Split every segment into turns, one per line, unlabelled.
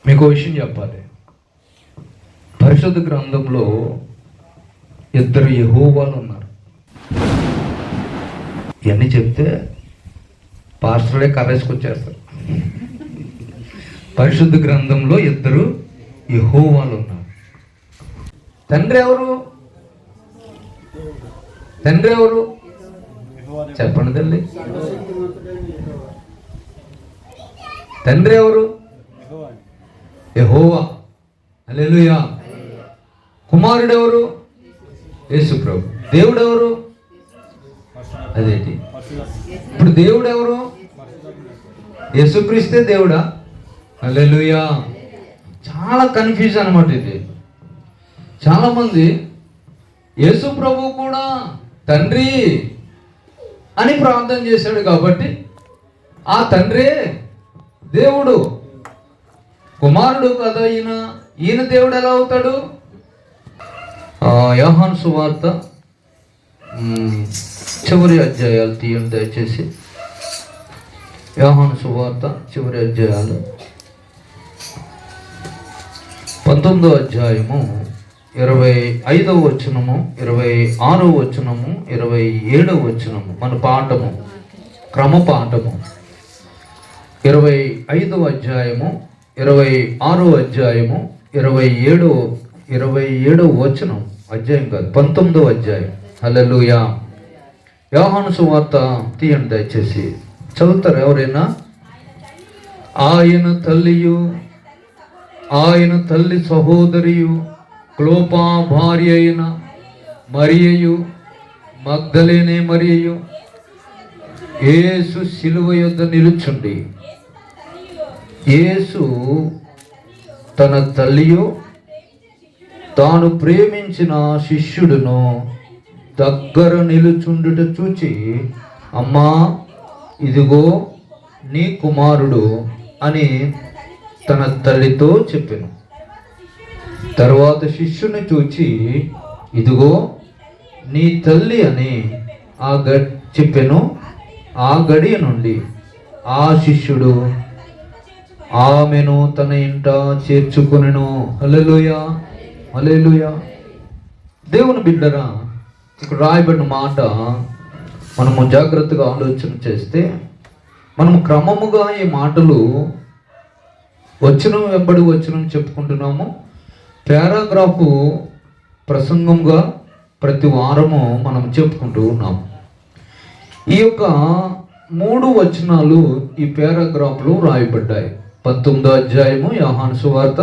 మీకు విషయం చెప్పాలి. పరిశుద్ధ గ్రంథంలో ఇద్దరు యెహోవాలు ఉన్నారు. ఇవన్నీ చెప్తే పాస్టర్లే కర్రేసుకొచ్చేస్తారు. పరిశుద్ధ గ్రంథంలో ఇద్దరు యెహోవాలు ఉన్నారు. తండ్రి ఎవరు? తండ్రి ఎవరు చెప్పండి తల్లి. తండ్రి ఎవరు? యెహోవా. హల్లెలూయా. కుమారుడు ఎవరు? యేసు ప్రభు. దేవుడు ఎవరు? అదేంటి ఇప్పుడు దేవుడు ఎవరు? యేసుక్రీస్తే దేవుడా? హల్లెలూయా. చాలా కన్ఫ్యూజ్ అనమాట ఇది. చాలా మంది యేసు ప్రభు కూడా తండ్రి అని ప్రార్థన చేశాడు కాబట్టి ఆ తండ్రే దేవుడు. కుమారుడు కదా ఈయన దేవుడు ఎలా అవుతాడు? యోహాను సువార్త చివరి అధ్యాయాలు తీయండి దయచేసి. యోహాను సువార్త చివరి అధ్యాయాలు 19వ అధ్యాయము 25వ వచనము, 26వ వచనము, 27వ వచనము మన పాఠము, క్రమ పాఠము. 25వ అధ్యాయము, 26వ అధ్యాయము, 27వ వచనం, అధ్యాయం కాదు 19వ అధ్యాయం. హల్లెలూయా. యోహాను సువార్త తీయండి దయచేసి. చదువుతారు ఎవరైనా? ఆయన తల్లియు ఆయన తల్లి సహోదరియు క్లోపా భార్య అయిన మరియయు మగ్దలేనే మరియయు యేసు శిలువ యొద్ద నిలుచుండి యేసు తన తల్లియు తాను ప్రేమించిన శిష్యుడును దగ్గర నిలుచుండుట చూచి, అమ్మా ఇదిగో నీ కుమారుడు అని తన తల్లితో చెప్పెను. తరువాత శిష్యుని చూచి, ఇదిగో నీ తల్లి అని చెప్పెను. ఆ గడియ నుండి ఆ శిష్యుడు ఆమెను తన ఇంట చేర్చుకొనెను. హల్లెలూయా, హల్లెలూయా. దేవుని బిడ్డరా, ఇక్కడ రాయబడిన మాట మనము జాగ్రత్తగా ఆలోచన చేస్తే, మనము క్రమముగా ఈ మాటలు వచనం వెంబడి వచనం చెప్పుకుంటున్నాము. పారాగ్రాఫు ప్రసంగంగా ప్రతి వారము మనం చెప్పుకుంటూ ఉన్నాము. ఈ యొక్క 3 వచనాలు ఈ పారాగ్రాఫ్లో రాయబడ్డాయి. 19వ అధ్యాయము యోహాను సువార్త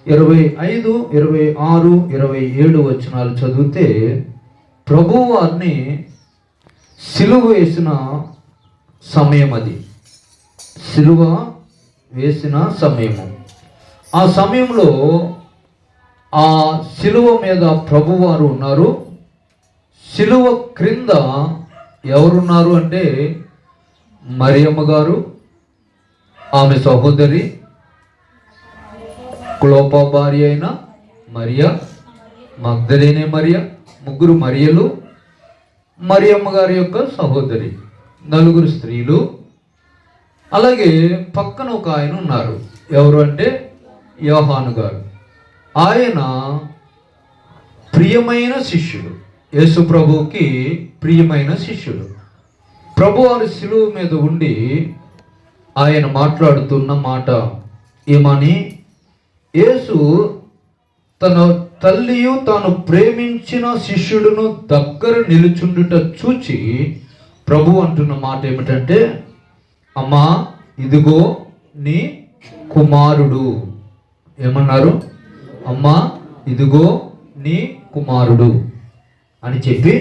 25, 26, 27 వచనాలు చదివితే ప్రభువు వారిని సిలువ వేసిన సమయం, అది సిలువ వేసిన సమయము. ఆ సమయంలో ఆ సిలువ మీద ప్రభువారు ఉన్నారు. సిలువ క్రింద ఎవరున్నారు అంటే మరియమ్మ గారు, ఆమె సహోదరి, క్లోపా భార్య అయిన మరియ, మగ్దలేనే మరియ, 3 మరియలు, మరియమ్మ గారి యొక్క సహోదరి, 4 స్త్రీలు. అలాగే పక్కన ఒక ఆయన ఉన్నారు. ఎవరు అంటే యోహాను గారు. ఆయన ప్రియమైన శిష్యుడు, యేసు ప్రభువుకి ప్రియమైన శిష్యుడు. ప్రభువారి శిలువ మీద ఉండి ఆయన మాట్లాడుతున్న మాట ఏమని, యేసు తన తల్లియు తాను ప్రేమించిన శిష్యుడును దగ్గర నిలుచుండుట చూచి ప్రభు అంటున్న మాట ఏమిటంటే, అమ్మా ఇదిగో నీ కుమారుడు. ఏమన్నారు? అమ్మా ఇదిగో నీ కుమారుడు అని చెప్పి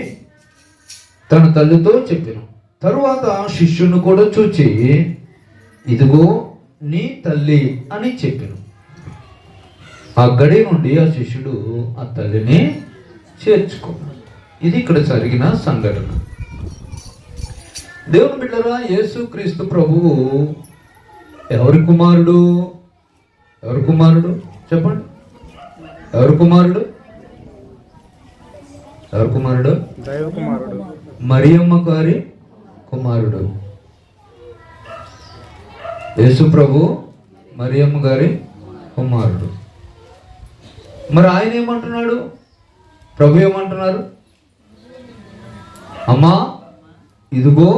తన తల్లితో చెప్పాను. తరువాత శిష్యుని కూడా చూచి, ఇదిగో నీ తల్లి అని చెప్పాను. ఆ గడి నుండి ఆ శిష్యుడు ఆ తల్లిని చేర్చుకున్నాడు. ఇది ఇక్కడ జరిగిన సంఘటన. దేవుని బిడ్డరా, యేసుక్రీస్తు ప్రభువు ఎవరి కుమారుడు? ఎవరి కుమారుడు చెప్పండి? ఎవరి కుమారుడు? ఎవరి కుమారుడు? దైవ కుమారుడు, మరియమ్మ గారి కుమారుడు. యేసు ప్రభు మరియమ్మ గారి కుమారుడు. మరి ఆయన ఏమంటున్నాడు? ప్రభు ఏమంటున్నారు? అమ్మా ఇదిగో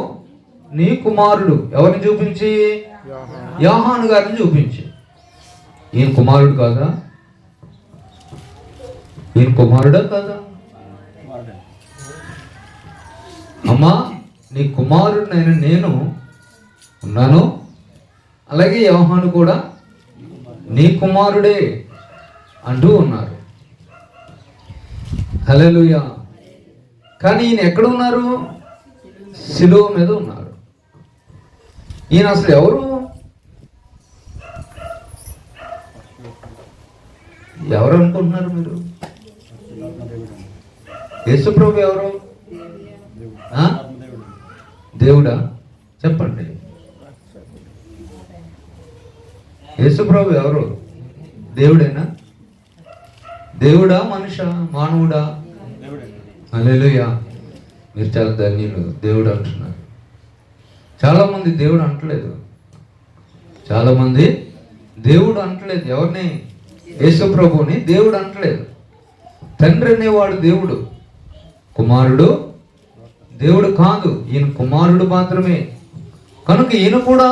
నీ కుమారుడు. ఎవరిని చూపించి? యోహాను గారిని చూపించి. ఈయన కుమారుడు కాదా? ఈయన కుమారుడా కాదా? అమ్మా నీ కుమారుడినైనా నేను ఉన్నాను, అలాగే యోహాను కూడా నీ కుమారుడే అంటూ ఉన్నారు. హల్లెలూయా. కానీ ఈయన ఎక్కడ ఉన్నారు? శిలువ మీద ఉన్నారు. ఈయన అసలు ఎవరు? ఎవరు అనుకుంటున్నారు మీరు? యేసుప్రభు ఎవరు? దేవుడా? చెప్పండి. యేసుప్రభు ఎవరు? దేవుడేనా? దేవుడా మనుషా మానవుడా? హల్లెలూయా. మీరు చాలా ధన్యులు. దేవుడు అంటున్నారు. చాలామంది దేవుడు అంటలేదు. చాలామంది దేవుడు అంటలేదు. ఎవరిని? యేసుప్రభుని దేవుడు అంటలేదు. తండ్రి అనేవాడు దేవుడు, కుమారుడు దేవుడు కాదు. ఈయన కుమారుడు మాత్రమే. కనుక ఈయన కూడా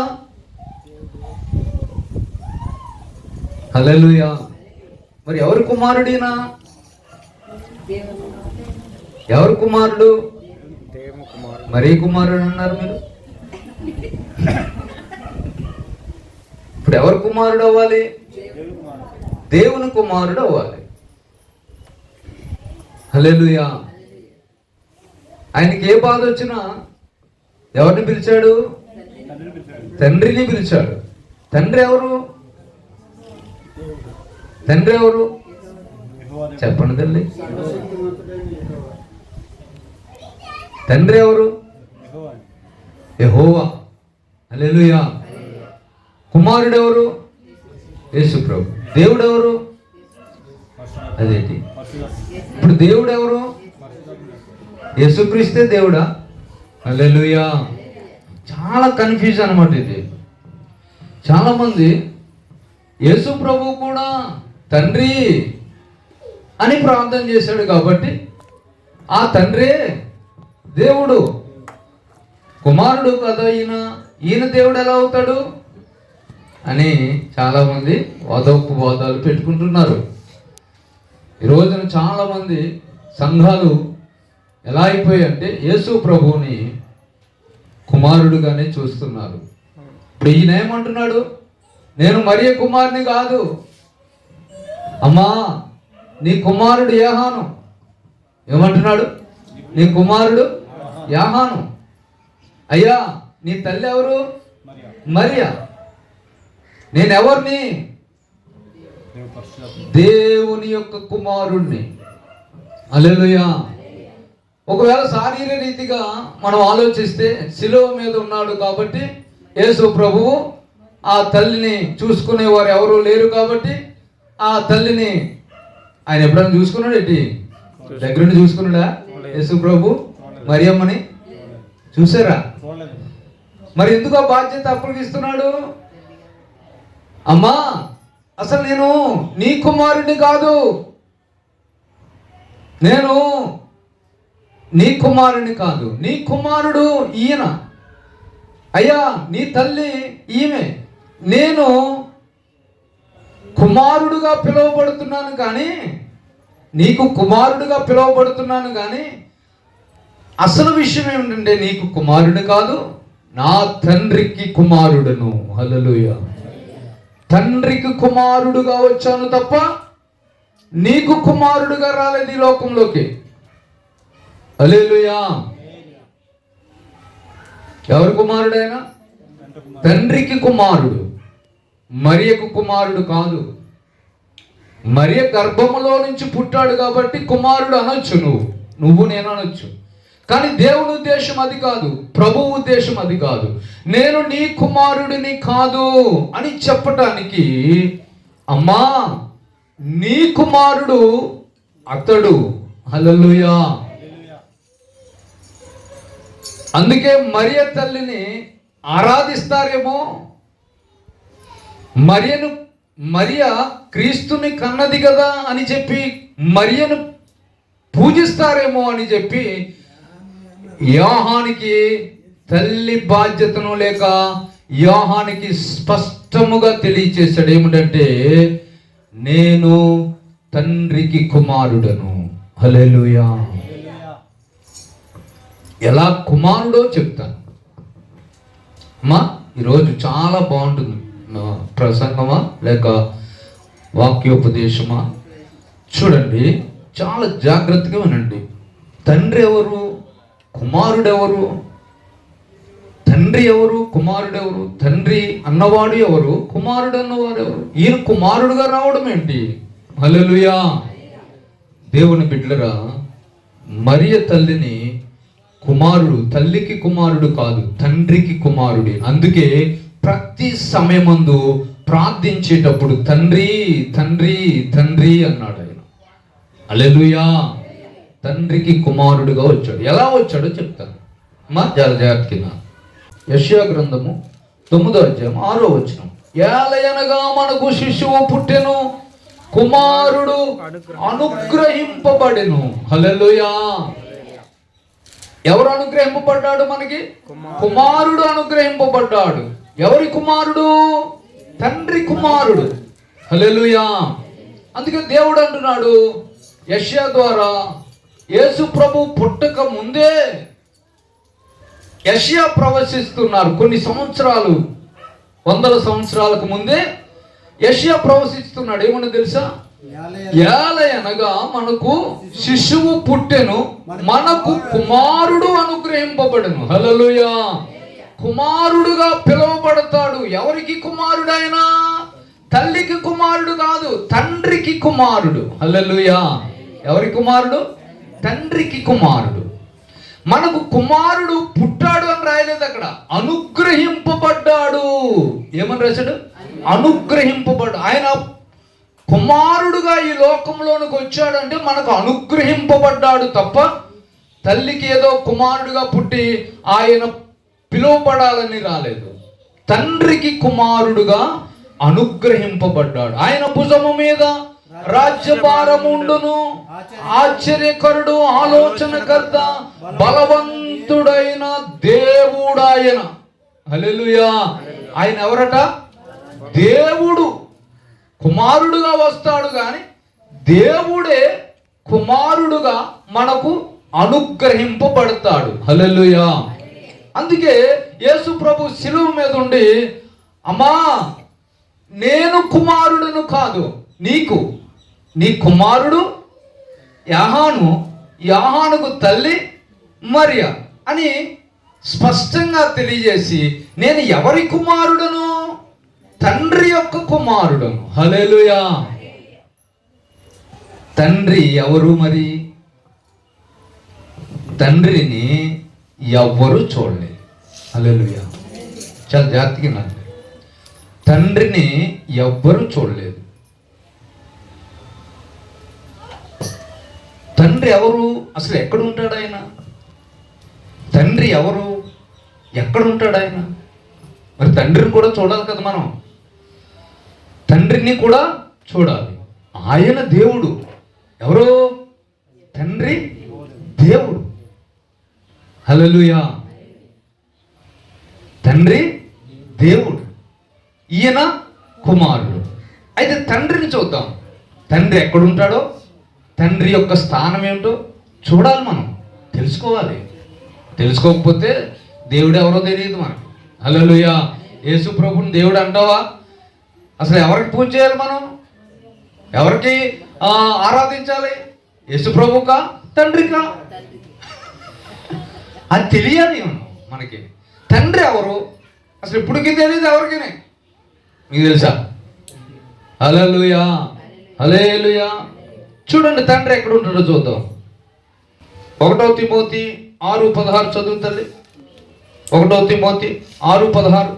హల్లెలూయా. మరి ఎవరు కుమారుడినా? ఎవరు కుమారుడు? మరీ కుమారుడు అన్నారు మీరు. ఇప్పుడు ఎవరు కుమారుడు అవ్వాలి? దేవుని కుమారుడు అవ్వాలి. హల్లెలూయా. ఆయనకి ఏ బాధ వచ్చినా ఎవరిని పిలిచాడు? తండ్రిని పిలిచాడు. తండ్రి ఎవరు? తండ్రి ఎవరు? చెప్పండి తల్లి. తండ్రి ఎవరు? యెహోవా. హల్లెలూయా. కుమారుడు ఎవరు? యేసుప్రభు. దేవుడు ఎవరు? అదేంటి ఇప్పుడు దేవుడు ఎవరు? యేసుక్రీస్తే దేవుడా? హల్లెలూయా. చాలా కన్ఫ్యూజ్ అనమాట ఇది. చాలామంది యేసు ప్రభు కూడా తండ్రి అని ప్రార్థన చేశాడు కాబట్టి ఆ తండ్రే దేవుడు. కుమారుడు కదా ఈయన. ఈయన దేవుడు ఎలా అవుతాడు అని చాలామంది వాదోపవాదాలు పెట్టుకుంటున్నారు. ఈ రోజున చాలామంది సంఘాలు ఎలా అయిపోయాయంటే యేసు ప్రభువుని కుమారుడుగానే చూస్తున్నారు. ఇప్పుడు ఈయన ఏమంటున్నాడు? నేను మరియ కుమారుని కాదు. అమ్మా నీ కుమారుడు యోహాను. ఏమంటున్నాడు? నీ కుమారుడు యోహాను. అయ్యా నీ తల్లి ఎవరు? మరియా. నేనెవరిని? దేవుని యొక్క కుమారుణ్ణి. హల్లెలూయా. ఒకవేళ శారీరక రీతిగా మనం ఆలోచిస్తే శిలువ మీద ఉన్నాడు కాబట్టి యేసు ప్రభువు ఆ తల్లిని చూసుకునేవారు ఎవరు లేరు కాబట్టి ఆ తల్లిని ఆయన ఎప్పుడైనా చూసుకున్నాడు? ఏంటి దగ్గరుండి చూసుకున్నాడా యేసు ప్రభు మరియమ్మని? చూసారా? మరి ఎందుకు ఆ బాధ్యత అప్పగిస్తున్నాడు? అమ్మా అసలు నేను నీ కుమారుడిని కాదు, నేను నీ కుమారుని కాదు, నీ కుమారుడు ఈయన. అయ్యా నీ తల్లి ఈమె. నేను కుమారుడుగా పిలువబడుతున్నాను కానీ, నీకు కుమారుడుగా పిలువబడుతున్నాను కానీ అసలు విషయం ఏమిటంటే నీకు కుమారుడు కాదు, నా తండ్రికి కుమారుడును. హల్లెలూయా. తండ్రికి కుమారుడుగా వచ్చాను తప్ప నీకు కుమారుడుగా రాలేదు ఈ లోకంలోకి. హల్లెలూయా. ఎవరు కుమారుడైనా? తండ్రికి కుమారుడు. మరియకు కుమారుడు కాదు. మరియ గర్భములో నుంచి పుట్టాడు కాబట్టి కుమారుడు అనొచ్చు, నువ్వు నేను అనొచ్చు. కానీ దేవుని ఉద్దేశం అది కాదు, ప్రభు ఉద్దేశం అది కాదు. నేను నీ కుమారుడిని కాదు అని చెప్పటానికి అమ్మా నీ కుమారుడు అతడు. హల్లెలూయా. అందుకే మరియ తల్లిని ఆరాధిస్తారేమో, మరియను మరియ క్రీస్తుని కన్నది కదా అని చెప్పి మరియను పూజిస్తారేమో అని చెప్పి యోహానికి తల్లి బాధ్యతను లేక యోహానికి స్పష్టముగా తెలియచేశాడు. ఏమిటంటే, నేను తండ్రికి కుమారుడను. హల్లెలూయా. ఎలా కుమారుడో చెప్తాను అమ్మా. ఈరోజు చాలా బాగుంటుంది ప్రసంగమా లేక వాక్యోపదేశమా? చూడండి, చాలా జాగ్రత్తగా వినండి. తండ్రి ఎవరు, కుమారుడు ఎవరు? తండ్రి ఎవరు, కుమారుడు ఎవరు? తండ్రి అన్నవాడు ఎవరు, కుమారుడు అన్నవాడు ఎవరు? ఈయన కుమారుడుగా రావడం ఏంటి? హల్లెలూయా. దేవుని బిడ్డలరా, మరియ తల్లిని కుమారుడు, తల్లికి కుమారుడు కాదు, తండ్రికి కుమారుడే. అందుకే ప్రతి సమయమందు ప్రార్థించేటప్పుడు తండ్రి తండ్రి తండ్రి అన్నాడు ఆయన. హల్లెలూయా. తండ్రికి కుమారుడుగా వచ్చాడు. ఎలా వచ్చాడో చెప్తాను మా జాగ్రత్త కింద. యెషయా గ్రంథము 9వ అధ్యాయం 6వ వచనం. ఏలయనగా మనకు శిశువు పుట్టెను, కుమారుడు అనుగ్రహింపబడెను. హల్లెలూయా. ఎవరు అనుగ్రహింపబడ్డాడు? మనకి కుమారుడు అనుగ్రహింపబడ్డాడు. ఎవరి కుమారుడు? తండ్రి కుమారుడు. హల్లెలూయా. అందుకే దేవుడు అంటున్నాడు యెషయా ద్వారా, యేసు ప్రభు పుట్టక ముందే యెషయా ప్రవశిస్తున్నారు. కొన్ని సంవత్సరాలు, 100 సంవత్సరాలకు ముందే యెషయా ప్రవశిస్తున్నాడు. ఏమన్నా తెలుసా? ఏలయనగా మనకు శిశువు పుట్టెను, మనకు కుమారుడు అనుగ్రహింపబడెను. హల్లెలూయా. కుమారుడుగా పిలువబడతాడు. ఎవరికి కుమారుడైనా? తల్లికి కుమారుడు కాదు, తండ్రికి కుమారుడు. హల్లెలూయా. ఎవరి కుమారుడు? తండ్రికి కుమారుడు. మనకు కుమారుడు పుట్టాడు అని రాయలేదు అక్కడ, అనుగ్రహింపబడ్డాడు. ఏమని రాశాడు? అనుగ్రహింపబడ్డాడు. ఆయన కుమారుడుగా ఈ లోకంలోనికి వచ్చాడంటే మనకు అనుగ్రహింపబడ్డాడు తప్ప తల్లికి ఏదో కుమారుడుగా పుట్టి ఆయన పిలువబడాలని రాలేదు. తండ్రికి కుమారుడుగా అనుగ్రహింపబడ్డాడు. ఆయన భుజము మీద రాజ్యభారముండును, ఆశ్చర్యకరుడు, ఆలోచనకర్త, బలవంతుడైన దేవుడాయన. హల్లెలూయా. ఆయన ఎవరట? దేవుడు. కుమారుడుగా వస్తాడు కానీ దేవుడే కుమారుడుగా మనకు అనుగ్రహింపబడతాడు. హల్లెలూయా. అందుకే యేసు ప్రభు శిలువ మీద ఉండి, అమ్మా నేను కుమారుడును కాదు నీకు, నీ కుమారుడు యాహాను, యాహానుకు తల్లి మరియ అని స్పష్టంగా తెలియజేసి, నేను ఎవరి కుమారుడును? తండ్రి యొక్క కుమారుడును. హల్లెలూయా. తండ్రి ఎవరు మరి? తండ్రిని ఎవ్వరూ చూడలేదు. హల్లెలూయా. చాలా జాగ్రత్తగా వినండి. తండ్రిని ఎవ్వరూ చూడలేదు. తండ్రి ఎవరు? అసలు ఎక్కడ ఉంటాడు ఆయన? తండ్రి ఎవరు? ఎక్కడ ఉంటాడు ఆయన? మరి తండ్రిని కూడా చూడాలి కదా మనం. తండ్రిని కూడా చూడాలి. ఆయన దేవుడు. ఎవరు? తండ్రి దేవుడు. హల్లెలూయా. తండ్రి దేవుడు, ఈయన కుమారుడు. అయితే తండ్రిని చూద్దాం. తండ్రి ఎక్కడుంటాడో, తండ్రి యొక్క స్థానం ఏమిటో చూడాలి, మనం తెలుసుకోవాలి. తెలుసుకోకపోతే దేవుడు ఎవరో తెలియదు మనకు. హల్లెలూయా. యేసు ప్రభుని దేవుడు అంటావా? అసలు ఎవరికి పూజ చేయాలి మనం? ఎవరికి ఆరాధించాలి? యేసు ప్రభుకా, తండ్రికా? అది తెలియాలి మనకి. తండ్రి ఎవరు అసలు ఇప్పటికీ తెలియదు ఎవరికి. మీకు తెలుసా? హల్లెలూయా. హల్లెలూయా. చూడండి తండ్రి ఎక్కడ ఉంటాడో చూద్దాం. 1 తిమోతి 6:16 చదువు తల్లి. 1 తిమోతి 6:16.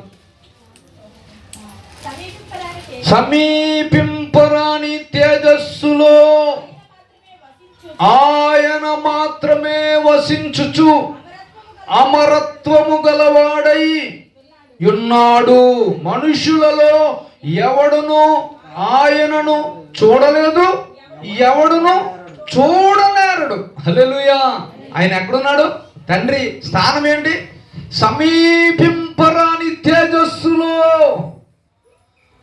సమీపింపరాని తేజస్సులో ఆయన మాత్రమే వసించుచు అమరత్వము గలవాడై ఉన్నాడు. మనుషులలో ఎవడును ఆయనను చూడలేదు, ఎవడును చూడలేరడు. హల్లెలూయా. ఆయన ఎక్కడున్నాడు? తండ్రి స్థానం ఏంటి? సమీపింపరాని తేజస్సులో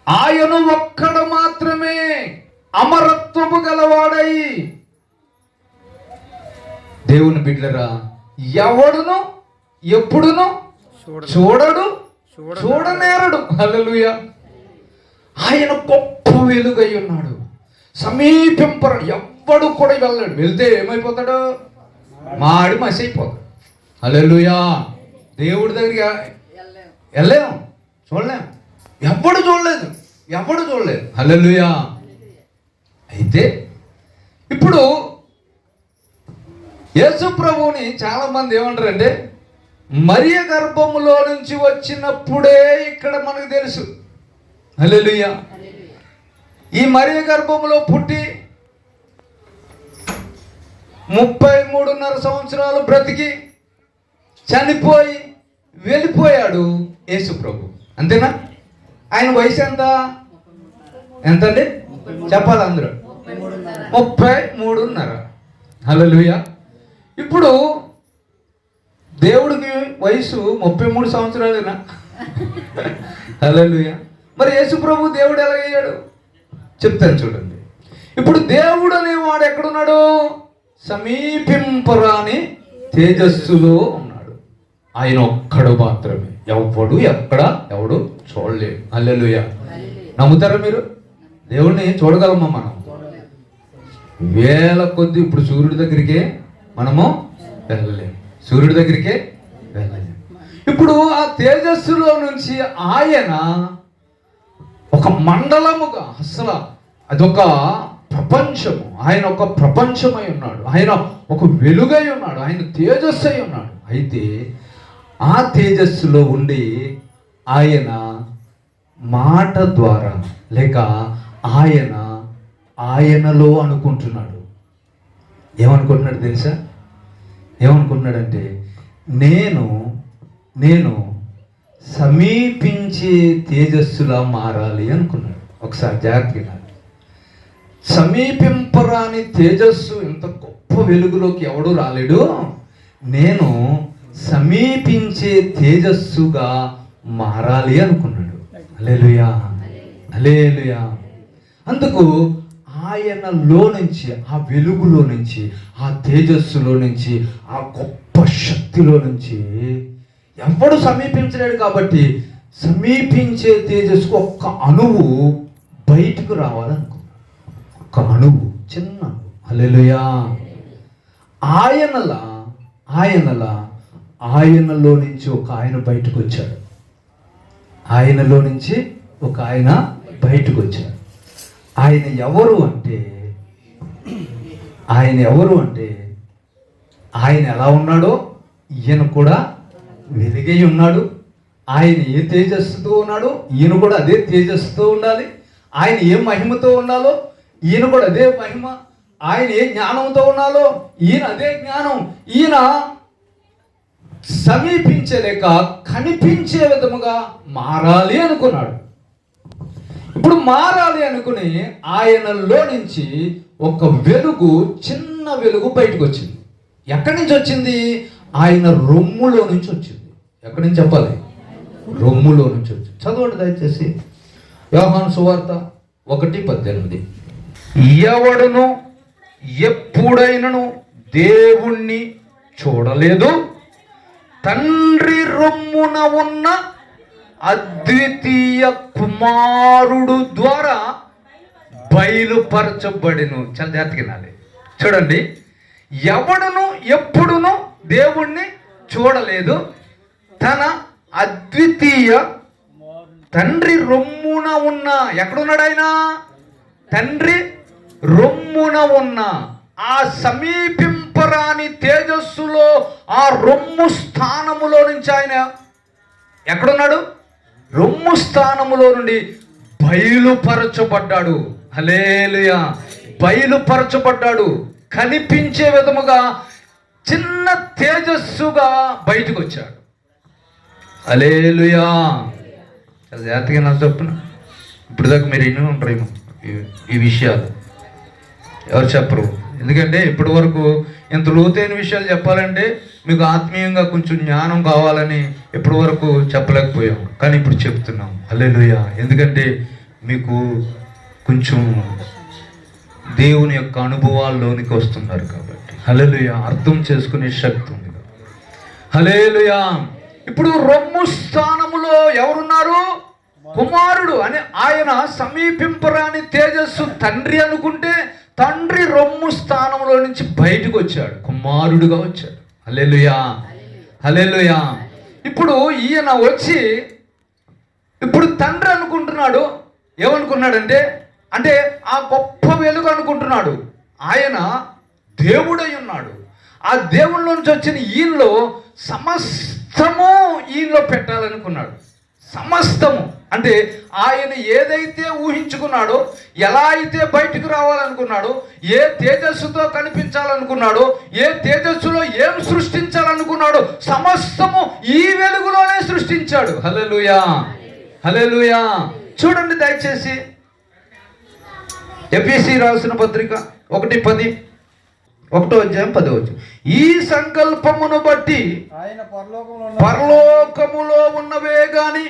ఆయన ఒక్కడు మాత్రమే అమరత్వము గలవాడై. దేవుని బిడ్డరా, ఎవడును ఎప్పుడును చూడడు, చూడనేరడు. హల్లెలూయా. ఆయన గొప్ప వెలుగై ఉన్నాడు. సమీపింపర, ఎవ్వడు కూడా వెళ్ళాడు. వెళ్తే ఏమైపోతాడు? మాడి మసి అయిపోతాడు. హల్లెలూయా. దేవుడి దగ్గరికి వెళ్ళలేము, చూడలేము. ఎవ్వడు చూడలేదు. హల్లెలూయా. అయితే ఇప్పుడు యేసు ప్రభువుని చాలా మంది ఏమంటారంటే, మరియ గర్భములో నుంచి వచ్చినప్పుడే ఇక్కడ మనకు తెలుసు. హల్లెలూయా. ఈ మరియ గర్భములో పుట్టి 33.5 సంవత్సరాలు బ్రతికి చనిపోయి వెళ్ళిపోయాడు యేసు ప్రభు. అంతేనా? ఆయన వయసు ఎంతండి? చెప్పాలి అందరూ. 33.5. హల్లెలూయా. ఇప్పుడు దేవుడికి వయసు 33 సంవత్సరాలేనా? హల్లెలూయా. మరి యేసు ప్రభు దేవుడు ఎలాగయ్యాడు చెప్తాను చూడండి. ఇప్పుడు దేవుడు అనేవాడు ఎక్కడున్నాడు? సమీపింపరాని తేజస్సులో ఉన్నాడు. ఆయన ఒక్కడు మాత్రమే, ఎవడు చూడలేడు. హల్లెలూయా. నమ్ముతారా మీరు? దేవుడిని చూడగలమా మనం? వేల కొద్ది. ఇప్పుడు సూర్యుడి దగ్గరికే మనము వెళ్ళలేము. ఇప్పుడు ఆ తేజస్సులో నుంచి ఆయన ఒక మండలముగా, అసలు అదొక ప్రపంచము. ఆయన ఒక ప్రపంచమై ఉన్నాడు. ఆయన ఒక వెలుగై ఉన్నాడు. ఆయన తేజస్సు అయి ఉన్నాడు. అయితే ఆ తేజస్సులో ఉండి ఆయన మాట ద్వారా లేక ఆయనలో అనుకుంటున్నాడు. ఏమనుకుంటున్నాడు తెలుసా? ఏమనుకుంటున్నాడంటే, నేను సమీపించే తేజస్సులా మారాలి అనుకున్నాడు. ఒకసారి జాగ్రత్తగా, సమీపింపరాని తేజస్సు, ఇంత గొప్ప వెలుగులోకి ఎవడు రాలేడు. నేను సమీపించే తేజస్సుగా మారాలి అనుకున్నాడు. హల్లెలూయా. హల్లెలూయా. అందుకు ఆయనలో నుంచి, ఆ వెలుగులో నుంచి, ఆ తేజస్సులో నుంచి, ఆ గొప్ప శక్తిలో నుంచి ఎవడు సమీపించలేడు. కాబట్టి సమీపించే తేజస్సుకు ఒక్క అణువు బయటకు రావాలనుకున్నాడు. ఒక్క అణువు, చిన్న అణువు. హల్లెలూయా. ఆయనలో నుంచి ఒక ఆయన బయటకు వచ్చాడు. ఆయనలో నుంచి ఒక ఆయన బయటకు వచ్చాడు. ఆయన ఎవరు అంటే ఆయన ఎలా ఉన్నాడో ఈయన కూడా వెలుగై ఉన్నాడు. ఆయన ఏ తేజస్సుతో ఉన్నాడో ఈయన కూడా అదే తేజస్సుతో ఉండాలి. ఆయన ఏ మహిమతో ఉండాలో ఈయన కూడా అదే మహిమ. ఆయన ఏ జ్ఞానంతో ఉన్నాలో ఈయన అదే జ్ఞానం. ఈయన సమీపించలేక కనిపించే విధముగా మారాలి అనుకున్నాడు. ఇప్పుడు మారాలి అనుకుని ఆయనలో నుంచి ఒక వెలుగు, చిన్న వెలుగు బయటకు వచ్చింది. ఎక్కడి నుంచి వచ్చింది? ఆయన రొమ్ములో నుంచి వచ్చింది. ఎక్కడి నుంచి చెప్పాలి? రొమ్ములో నుంచి వచ్చింది. చదవండి దయచేసి యోహాను సువార్త 1:18. ఎవడును ఎప్పుడైనను దేవుణ్ణి చూడలేదు, తండ్రి రొమ్మున ఉన్న అద్వితీయ కుమారుడు ద్వారా బయలుపరచబడెను. చాలా జాగ్రత్తగా వినాలి. చూడండి, ఎవడును ఎప్పుడును దేవుణ్ణి చూడలేదు, తన అద్వితీయ తండ్రి రొమ్మున ఉన్న, ఎక్కడున్నాడు ఆయన? తండ్రి రొమ్మున ఉన్న ఆ సమీపింపరాని తేజస్సులో, ఆ రొమ్ము స్థానములో నుంచి ఆయన ఎక్కడున్నాడు? రొమ్ము స్థానములో నుండి బయలుపరచబడ్డాడు. హల్లెలూయా. బయలుపరచబడ్డాడు. కనిపించే విధముగా చిన్న తేజస్సుగా బయటకు వచ్చాడు. హల్లెలూయా. చాలా జాగ్రత్తగా నా చెప్పున ఇప్పుడు దాకా మీరు ఇన్ని ఉంటారేమో. ఈ విషయాలు ఎవరు చెప్పరు. ఎందుకంటే ఇప్పటి వరకు ఇంత లోతైన విషయాలు చెప్పాలంటే మీకు ఆత్మీయంగా కొంచెం జ్ఞానం కావాలని ఇప్పటి వరకు చెప్పలేకపోయాం, కానీ ఇప్పుడు చెప్తున్నాం. హల్లెలూయా. ఎందుకంటే మీకు కొంచెం దేవుని యొక్క అనుభవాల్లోనికి వస్తున్నారు కాబట్టి. హల్లెలూయా. అర్థం చేసుకునే శక్తి ఉంది. హల్లెలూయా. ఇప్పుడు రొమ్ము స్థానములో ఎవరున్నారు? కుమారుడు అని ఆయన సమీపింపరాని తేజస్సు తండ్రి అనుకుంటే తండ్రి రొమ్ము స్థానంలో నుంచి బయటకు వచ్చాడు, కుమారుడుగా వచ్చాడు. హల్లెలూయా. హల్లెలూయా. ఇప్పుడు ఈయన వచ్చి ఇప్పుడు తండ్రి అనుకుంటున్నాడు. ఏమనుకున్నాడంటే అంటే ఆ గొప్ప వెలుగు అనుకుంటున్నాడు. ఆయన దేవుడై ఉన్నాడు. ఆ దేవుళ్ళ నుంచి వచ్చిన ఈయనలో సమస్తము ఈయనలో పెట్టాలనుకున్నాడు. సమస్తము అంటే ఆయన ఏదైతే ఊహించుకున్నాడో, ఎలా అయితే బయటకు రావాలనుకున్నాడో, ఏ తేజస్సుతో కనిపించాలనుకున్నాడో, ఏ తేజస్సులో ఏం సృష్టించాలనుకున్నాడో సమస్తము ఈ వెలుగులోనే సృష్టించాడు. హల్లెలూయా. హల్లెలూయా. చూడండి దయచేసి ఎఫెసీ రాసిన పత్రిక 1:10, 1వ అధ్యాయం 10వ వచనం. ఈ సంకల్పమును బట్టి ఆయన పరలోకములో ఉన్నవే గాని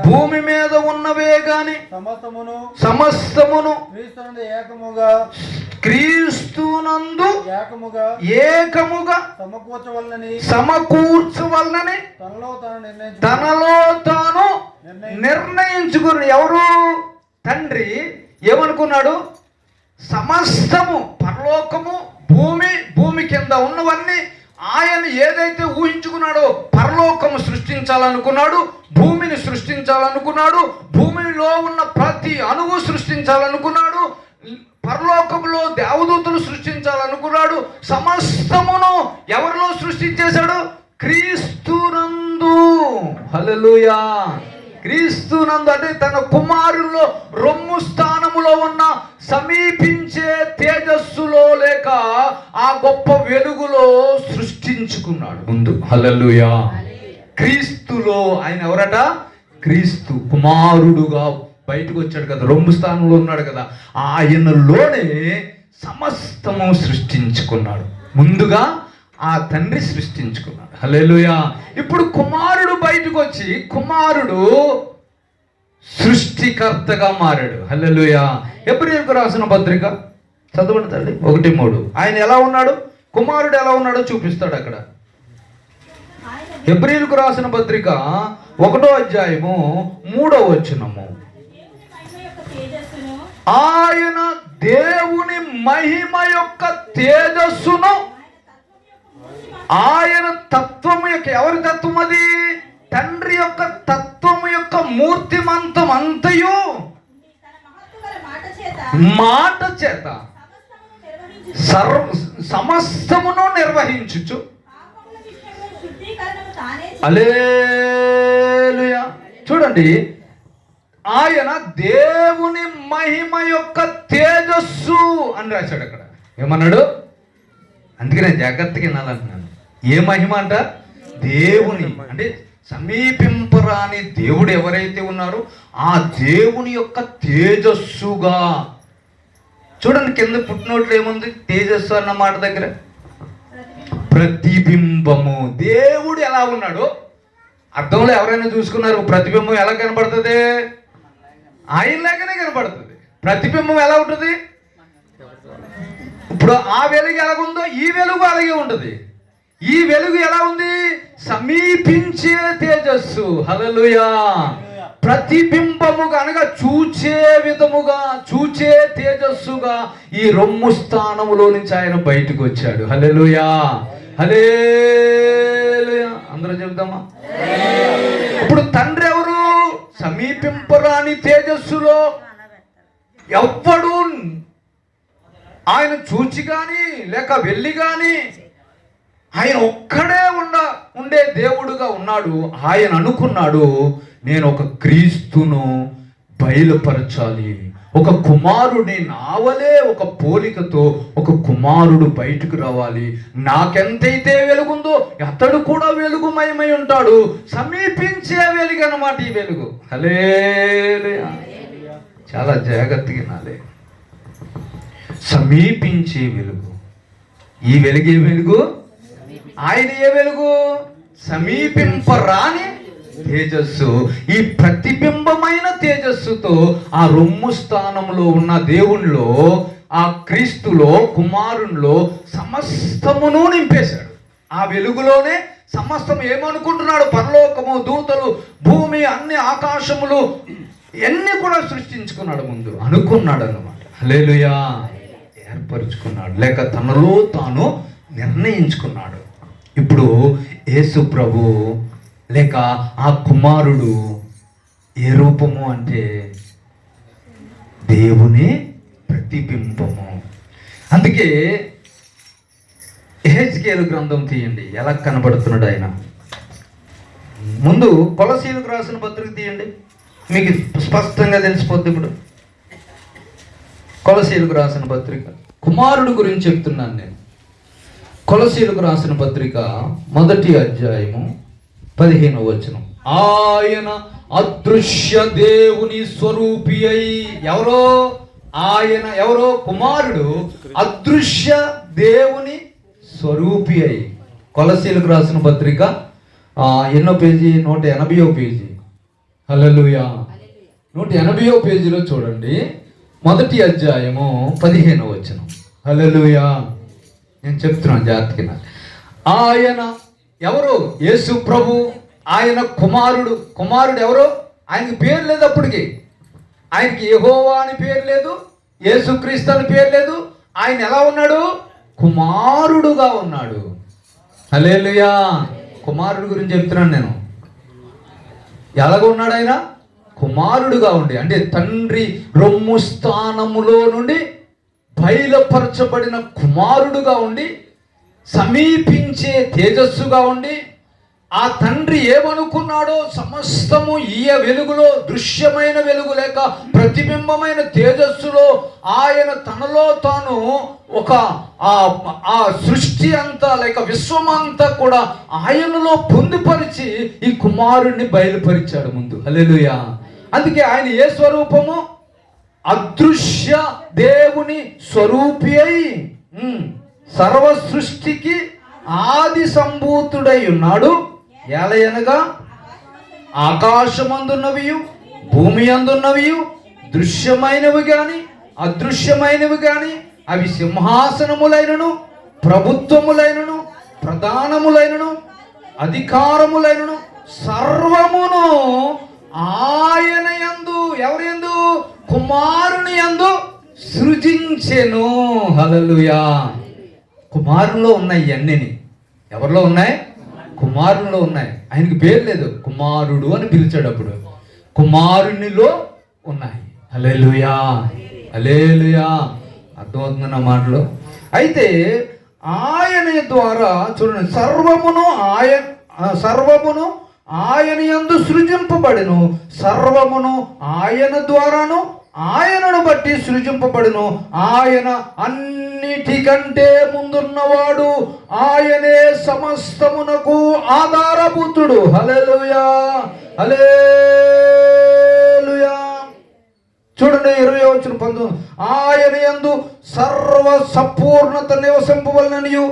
భూమి మీద ఉన్నవే గాని సమస్తమును క్రీస్తునందు ఏకముగా సమకూర్చవలనని తనలో తాను నిర్ణయించుకుని. ఎవరు? తండ్రి ఏమనుకున్నాడు? సమస్తము పరలోకము భూమి కింద ఉన్నవన్నీ ఆయన ఏదైతే ఊహించుకున్నాడో, పరలోకము సృష్టించాలనుకున్నాడు, భూమిని సృష్టించాలనుకున్నాడు, భూమిలో ఉన్న ప్రతి అణువు సృష్టించాలనుకున్నాడు, పరలోకములో దేవదూతలు సృష్టించాలనుకున్నాడు. సమస్తమును ఎవరిలో సృష్టించేశాడు? క్రీస్తునందు. హల్లెలూయా. క్రీస్తునందు అంటే తన కుమారుల్లో రొమ్ము స్థానములో ఉన్న సమీపించే తేజస్సులో లేక ఆ గొప్ప వెలుగులో సృష్టించుకున్నాడు ముందు. హల్లెలూయా. క్రీస్తులో ఆయన ఎవరట? క్రీస్తు కుమారుడుగా బయటకు వచ్చాడు కదా, రొమ్ము స్థానంలో ఉన్నాడు కదా, ఆయనలోనే సమస్తము సృష్టించుకున్నాడు. ముందుగా ఆ తండ్రి సృష్టించుకున్నాడు. హల్లెలూయా. ఇప్పుడు కుమారుడు బయటకు వచ్చి కుమారుడు సృష్టికర్తగా మారాడు. హల్లెలూయా. హెబ్రీయులకు రాసిన పత్రిక చదవండి తల్లి 1:3. ఆయన ఎలా ఉన్నాడు? కుమారుడు ఎలా ఉన్నాడో చూపిస్తాడు అక్కడ. హెబ్రీయులకు రాసిన పత్రిక 1వ అధ్యాయము 3వ వచనము. ఆయన దేవుని మహిమ యొక్క తేజస్సును, ఆయన తత్వము యొక్క, ఎవరి తత్వం అది? తండ్రి యొక్క తత్వము యొక్క మూర్తిమంతం అంతయు మాట చేత సమస్తమును నిర్వహించుచు. హల్లెలూయా. చూడండి, ఆయన దేవుని మహిమ యొక్క తేజస్సు అని రాశాడు అక్కడ. ఏమన్నాడు? అందుకే నేను జాగ్రత్తగా వినాలంటున్నాను. ఏ మహిమ అంట? దేవుని అంటే సమీపింపరాని దేవుడు ఎవరైతే ఉన్నారో ఆ దేవుని యొక్క తేజస్సుగా. చూడండి కింద పుట్టినోట్లు ఏముంది? తేజస్సు అన్న మాట దగ్గర ప్రతిబింబము. దేవుడు ఎలా ఉన్నాడో అర్థంలో ఎవరైనా చూసుకున్నారు? ప్రతిబింబం ఎలా కనబడుతుంది? ఆయనలాగానే కనబడుతుంది. ప్రతిబింబం ఎలా ఉంటుంది? ఇప్పుడు ఆ వెలుగు ఎలాగుందో ఈ వెలుగు అలాగే ఉంటుంది. ఈ వెలుగు ఎలా ఉంది? సమీపించే తేజస్సు. హల్లెలూయా. ప్రతిబింబముగా అనగా చూచే విధముగా, చూచే తేజస్సుగా ఈ రొమ్ము స్థానములో నుంచి ఆయన బయటకు వచ్చాడు. హల్లెలూయా. హల్లెలూయా. అందరూ చెబుదామా? ఇప్పుడు తండ్రి ఎవరు? సమీపింపరాని తేజస్సులో ఎవ్వడు ఆయన చూచి కానీ లేక వెళ్ళి కానీ ఆయన ఒక్కడే ఉండే దేవుడుగా ఉన్నాడు. ఆయన అనుకున్నాడు, నేను ఒక క్రీస్తును బయలుపరచాలి, ఒక కుమారుడిని నావలే ఒక పోలికతో ఒక కుమారుడు బయటకు రావాలి. నాకెంతైతే వెలుగుందో అతడు కూడా వెలుగుమయమై ఉంటాడు. సమీపించే వెలుగు అన్నమాట ఈ వెలుగు. హల్లెలూయా. చాలా జాగ్రత్తగా వినాలి. సమీపించే వెలుగు. ఈ వెలుగు ఏ వెలుగు? ఆయన ఏ వెలుగు? సమీపింపరాని తేజస్సు. ఈ ప్రతిబింబమైన తేజస్సుతో ఆ రొమ్ము స్థానంలో ఉన్న దేవునిలో, ఆ క్రీస్తులో, కుమారునిలో సమస్తమును నింపేశాడు. ఆ వెలుగులోనే సమస్తం ఏమనుకుంటున్నాడు? పరలోకము, దూతలు, భూమి, అన్ని ఆకాశములు ఇవన్నీ కూడా సృష్టించుకున్నాడు. ముందు అనుకున్నాడు అన్నమాట. హల్లెలూయా. ఏర్పరుచుకున్నాడు, లేక తనలో తాను నిర్ణయించుకున్నాడు. ఇప్పుడు యేసు ప్రభు లేక ఆ కుమారుడు ఏ రూపము అంటే దేవుని ప్రతిబింబము. అందుకే యెహెజ్కేలు గ్రంథం తీయండి, ఎలా కనబడుతున్నాడు ఆయన. ముందు కొలసీలకు రాసిన పత్రిక తీయండి, మీకు స్పష్టంగా తెలిసిపోద్ది. ఇప్పుడు కొలసీలకు రాసిన పత్రిక, కుమారుడు గురించి చెప్తున్నాను నేను. కొలసీలకు రాసిన పత్రిక 1వ అధ్యాయము 15వ వచనం. ఆయన అదృశ్య దేవుని స్వరూపి అయి. ఎవరో? ఆయన ఎవరో? కుమారుడు అదృశ్య దేవుని స్వరూపి అయి. కొలసీలకు రాసిన పత్రిక ఎన్నో పేజీ? 180వ పేజీ. హల్లెలూయా. 180వ పేజీలో చూడండి, 1వ అధ్యాయము 15వ వచనం. హల్లెలూయా. నేను చెప్తున్నాను జాగ్రత్తగా. ఆయన ఎవరు? యేసు ప్రభు. ఆయన కుమారుడు. కుమారుడు ఎవరు? ఆయనకి పేరు లేదు అప్పటికి. ఆయనకి యెహోవా అని పేరు లేదు, యేసుక్రీస్తు అని పేరు లేదు. ఆయన ఎలా ఉన్నాడు? కుమారుడుగా ఉన్నాడు. హల్లెలూయా. కుమారుడు గురించి చెప్తున్నాను నేను. ఎలాగ ఉన్నాడు ఆయన? కుమారుడుగా ఉండి, అంటే తండ్రి రొమ్ము స్థానములో నుండి బయలుపరచబడిన కుమారుడుగా ఉండి, సమీపించే తేజస్సుగా ఉండి, ఆ తండ్రి ఏమనుకున్నాడో సమస్తము ఈ వెలుగులో, దృశ్యమైన వెలుగు లేక ప్రతిబింబమైన తేజస్సులో ఆయన తనలో తాను ఒక ఆ సృష్టి అంతా లేక విశ్వమంతా కూడా ఆయనలో పొందుపరిచి ఈ కుమారుణ్ణి బయలుపరిచాడు ముందు. హల్లెలూయా. అందుకే ఆయన ఏ స్వరూపము? అదృశ్య దేవుని స్వరూపి అయి సర్వ సృష్టికి ఆది సంభూతుడై ఉన్నాడు. ఎలయనగా ఆకాశమందున్నవి, భూమి అందున్నవి, దృశ్యమైనవి గాని అదృశ్యమైనవి గాని, అవి సింహాసనములైనను, ప్రభుత్వములైనను, ప్రధానములైనను, అధికారములైనను సర్వమును ఆయన యందు, ఎవరి యందు? కుమారుని యందు సృజించెను. హల్లెలూయా. కుమారులో ఉన్నాయి ఇవన్నీ. ఎవరిలో ఉన్నాయి? కుమారునిలో ఉన్నాయి. ఆయనకి పేరు లేదు, కుమారుడు అని పిలిచాడు. అప్పుడు కుమారునిలో ఉన్నాయి. హల్లెలూయా. హల్లెలూయా. అర్థమవుతుంది నా మాటలు. అయితే ఆయన ద్వారా చూడండి, సర్వమును ఆయన యందు సృజింపబడును, సర్వమును ఆయన ద్వారాను ఆయనను బట్టి సృజింపబడును. ఆయన అన్నిటికంటే ముందున్నవాడు, ఆయనే సమస్తమునకు ఆధారభూతుడు. హల్లెలూయా. హల్లెలూయా. చూడండి 20వ వచనం 19. ఆయన యందు సర్వ సంపూర్ణత నివసింపవలననియు,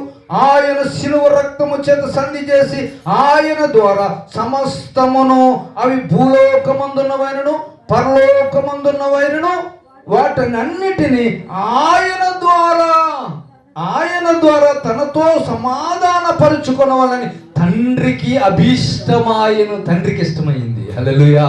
ఆయన శిలువ రక్తము చేత సంధి చేసి ఆయన ద్వారా సమస్తమును, అవి భూలోకమందున్నవైనను పరలోకమందున్నవైనను వాటన్నిటిని ఆయన ద్వారా తనతో సమాధాన పరుచుకొనవాలని తండ్రికి అభీష్టమాయను. తండ్రికి ఇష్టమైంది. హల్లెలూయా.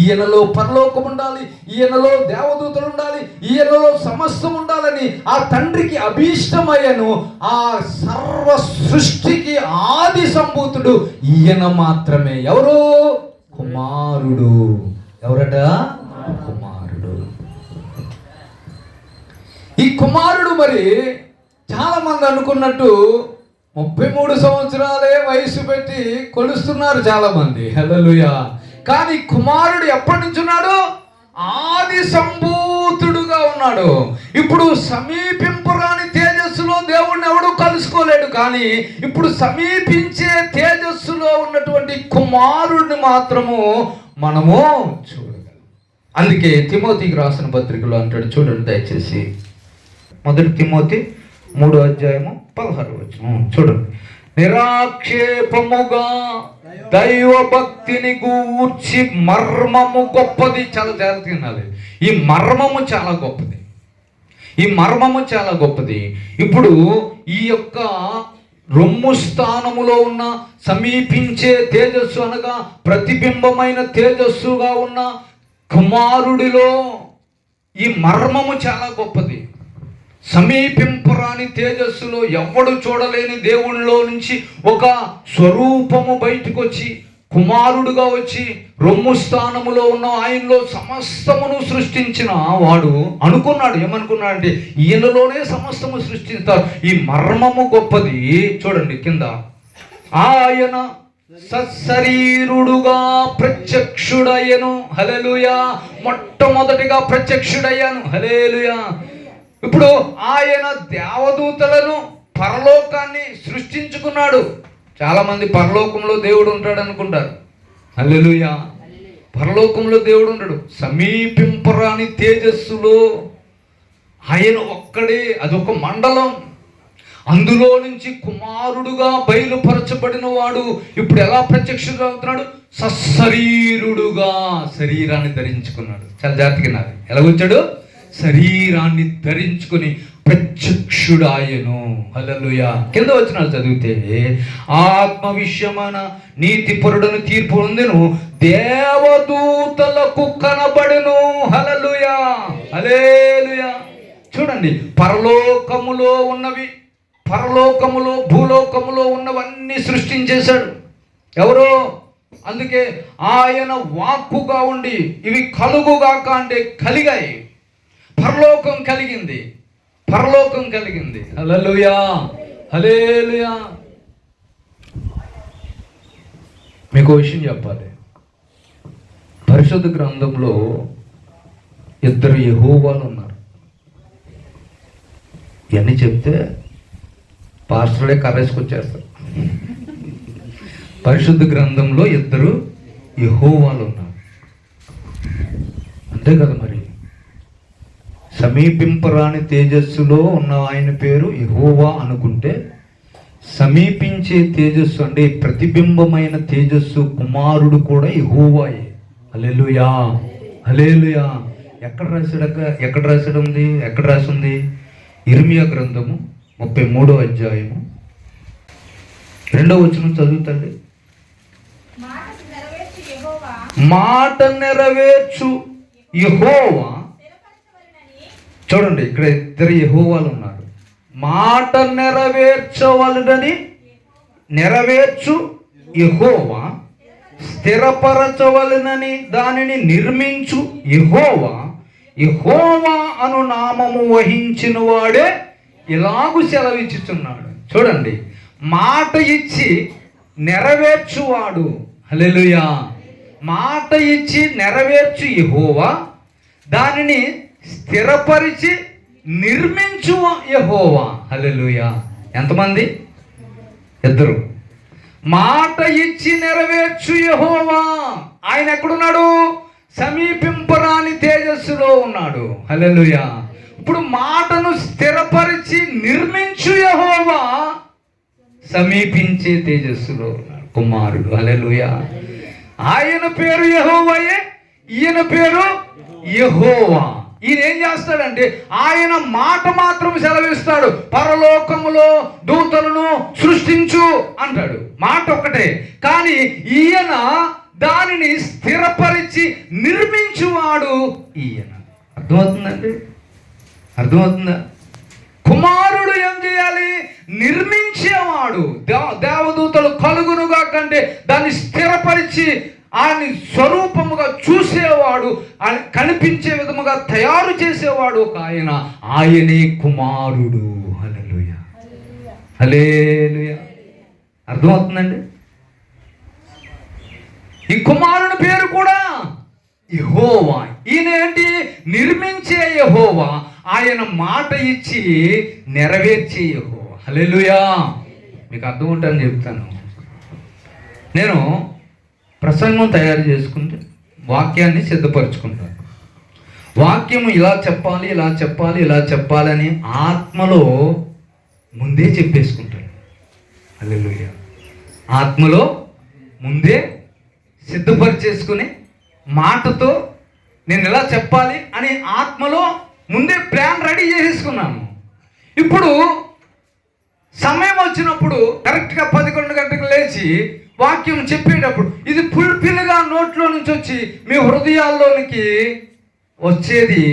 ఈయనలో పరలోకం ఉండాలి, ఈయనలో దేవదూతలు ఉండాలి, ఈయనలో సమస్తం ఉండాలని ఆ తండ్రికి అభీష్టమయ్యను. ఆ సర్వ సృష్టికి ఆది సంభూతుడు ఈయన మాత్రమే. ఎవరు? కుమారుడు. ఎవరట? కుమారుడు. ఈ కుమారుడు మరి చాలా మంది అనుకున్నట్టు 33 సంవత్సరాలే వయసు పెట్టి కొలుస్తున్నారు చాలా మంది. హల్లెలూయా. కానీ కుమారుడు ఎప్పటి నుంచి ఉన్నాడు? ఆది సంభూతుడుగా ఉన్నాడు. ఇప్పుడు సమీపింపరాని తేజస్సులో దేవుణ్ణి ఎవడు కలుసుకోలేడు, కానీ ఇప్పుడు సమీపించే తేజస్సులో ఉన్నటువంటి కుమారుడిని మాత్రము మనము చూడగలం. అందుకే తిమోతికి రాసిన పత్రికలో అంటాడు, చూడండి దయచేసి 1 తిమోతి 3:16 చూడండి. నిరాక్షేపముగా దైవ భక్తిని గూర్చి మర్మము గొప్పది. చాలా జాగ్రత్తగా వినాలి. ఈ మర్మము చాలా గొప్పది. ఈ మర్మము చాలా గొప్పది. ఇప్పుడు ఈ యొక్క రొమ్ము స్థానములో ఉన్న సమీపించే తేజస్సు అనగా ప్రతిబింబమైన తేజస్సుగా ఉన్న కుమారుడిలో ఈ మర్మము చాలా గొప్పది. సమీపింపరాని తేజస్సులో ఎవడు చూడలేని దేవునిలో నుంచి ఒక స్వరూపము బయటకు వచ్చి కుమారుడుగా వచ్చి రొమ్ము స్థానములో ఉన్న ఆయనలో సమస్తమును సృష్టించిన వాడు అనుకున్నాడు. ఏమనుకున్నాడు అంటే ఈయనలోనే సమస్తము సృష్టిస్తారు. ఈ మర్మము గొప్పది. చూడండి కింద, ఆయన సశరీరుడుగా ప్రత్యక్షుడయ్యను. హల్లెలూయా. మొట్టమొదటిగా ప్రత్యక్షుడయ్యాను. హల్లెలూయా. ఇప్పుడు ఆయన దేవదూతలను పరలోకాన్ని సృష్టించుకున్నాడు. చాలామంది పరలోకంలో దేవుడు ఉంటాడు అనుకుంటారు. హల్లెలూయా. పరలోకంలో దేవుడు ఉండడు. సమీపింపరాని తేజస్సులో ఆయన ఒక్కడే, అదొక మండలం. అందులో నుంచి కుమారుడుగా బయలుపరచబడిన వాడు ఇప్పుడు ఎలా ప్రత్యక్షుడవుతున్నాడు? సశరీరుడుగా శరీరాన్ని ధరించుకున్నాడు. చాలా జాగ్రత్తగా నాది. ఎలాగొచ్చాడు? శరీరాన్ని ధరించుకొని ప్రత్యక్షుడాయను. హల్లెలూయా. కింద వచనాలు చదివితే, ఆత్మ విషయమైన నీతిపరుడను తీర్పు పొందెను, దేవదూతలకు కనబడెను. హల్లెలూయా. హల్లెలూయా. చూడండి, పరలోకములో ఉన్నవి, పరలోకములో భూలోకములో ఉన్నవన్నీ సృష్టించేశాడు. ఎవరో? అందుకే ఆయన వాక్కుగా ఉండి ఇవి కలుగుగాక అంటే కలిగాయి. పరలోకం కలిగింది. పరలోకం కలిగింది. హల్లెలూయా. హల్లెలూయా. మీకు విషయం చెప్పాలి. పరిశుద్ధ గ్రంథంలో 2 యెహోవాలు ఉన్నారు. ఇవన్నీ చెప్తే పాస్టర్లే కర్రేసుకొచ్చేస్తారు. పరిశుద్ధ గ్రంథంలో 2 యెహోవాలు ఉన్నారు. అంతే కదా మరి. సమీపింపరాని తేజస్సులో ఉన్న ఆయన పేరు యెహోవా అనుకుంటే, సమీపించే తేజస్సు అంటే ప్రతిబింబమైన తేజస్సు కుమారుడు కూడా యెహోవాయే. హల్లెలూయా. హల్లెలూయా. ఎక్కడ రాశాడు ఉంది? ఎక్కడ రాసింది? ఇర్మియా గ్రంథము 33వ అధ్యాయము 2వ వచనం చదువుతండి. మాట నెరవేర్చు యెహోవా. చూడండి, ఇక్కడ 2 యెహోవాలు ఉన్నారు. మాట నెరవేర్చవలనని నెరవేర్చు యెహోవా, స్థిరపరచవలనని దానిని నిర్మించు యెహోవా, యెహోవా అను నామము వహించిన వాడే ఇలాగు సెలవిచ్చుచున్నాడు. చూడండి, మాట ఇచ్చి నెరవేర్చువాడు. హల్లెలూయా. మాట ఇచ్చి నెరవేర్చు యెహోవా, దానిని స్థిరపరిచి నిర్మించు యెహోవా. హల్లెలూయా. ఎంతమంది? 2. మాట ఇచ్చి నెరవేర్చు యెహోవా. ఆయన ఎక్కడున్నాడు? సమీపింపరాని తేజస్సులో ఉన్నాడు. హల్లెలూయా. ఇప్పుడు మాటను స్థిరపరిచి నిర్మించు యెహోవా సమీపించే తేజస్సులో ఉన్నాడు కుమారుడు. హల్లెలూయా. ఆయన పేరు యెహోవాయే, ఈయన పేరు యెహోవా. ఈయన ఏం చేస్తాడంటే ఆయన మాట మాత్రం సెలవిస్తాడు. పరలోకములో దూతలను సృష్టించు అంటాడు. మాట ఒక్కటే. కానీ ఈయన దానిని స్థిరపరిచి నిర్మించువాడు ఈయన. అర్థమవుతుందండి? అర్థమవుతుందా? కుమారుడు ఏం చేయాలి? నిర్మించేవాడు. దేవదూతలు కలుగునుగా కంటే దాన్ని స్థిరపరిచి ఆయన స్వరూపముగా చూసేవాడు, ఆయన కనిపించే విధముగా తయారు చేసేవాడు ఒక ఆయన. ఆయనే కుమారుడు. హల్లెలూయా. హల్లెలూయా. అర్థమవుతుందండి? ఈ కుమారుని పేరు కూడా యెహోవా. ఈయన ఏంటి? నిర్మించే యెహోవా. ఆయన మాట ఇచ్చి నెరవేర్చే యెహోవా. హల్లెలూయా. మీకు అర్థం ఉంటుందని చెప్తాను. నేను ప్రసంగం తయారు చేసుకుంటే వాక్యాన్ని సిద్ధపరచుకుంటాను. వాక్యం ఇలా చెప్పాలి, ఇలా చెప్పాలి, ఇలా చెప్పాలని ఆత్మలో ముందే చెప్పేసుకుంటాడు. హల్లెలూయా. ఆత్మలో ముందే సిద్ధపరిచేసుకుని మాటతో నేను ఇలా చెప్పాలి అని ఆత్మలో ముందే ప్లాన్ రెడీ చేసేసుకున్నాను. ఇప్పుడు సమయం వచ్చినప్పుడు కరెక్ట్గా 11 గంటలకు లేచి వాక్యం చెప్పేటప్పుడు ఇది ఫుల్ఫిల్గా నోట్లో నుంచి వచ్చి మీ హృదయాల్లోనికి వచ్చేది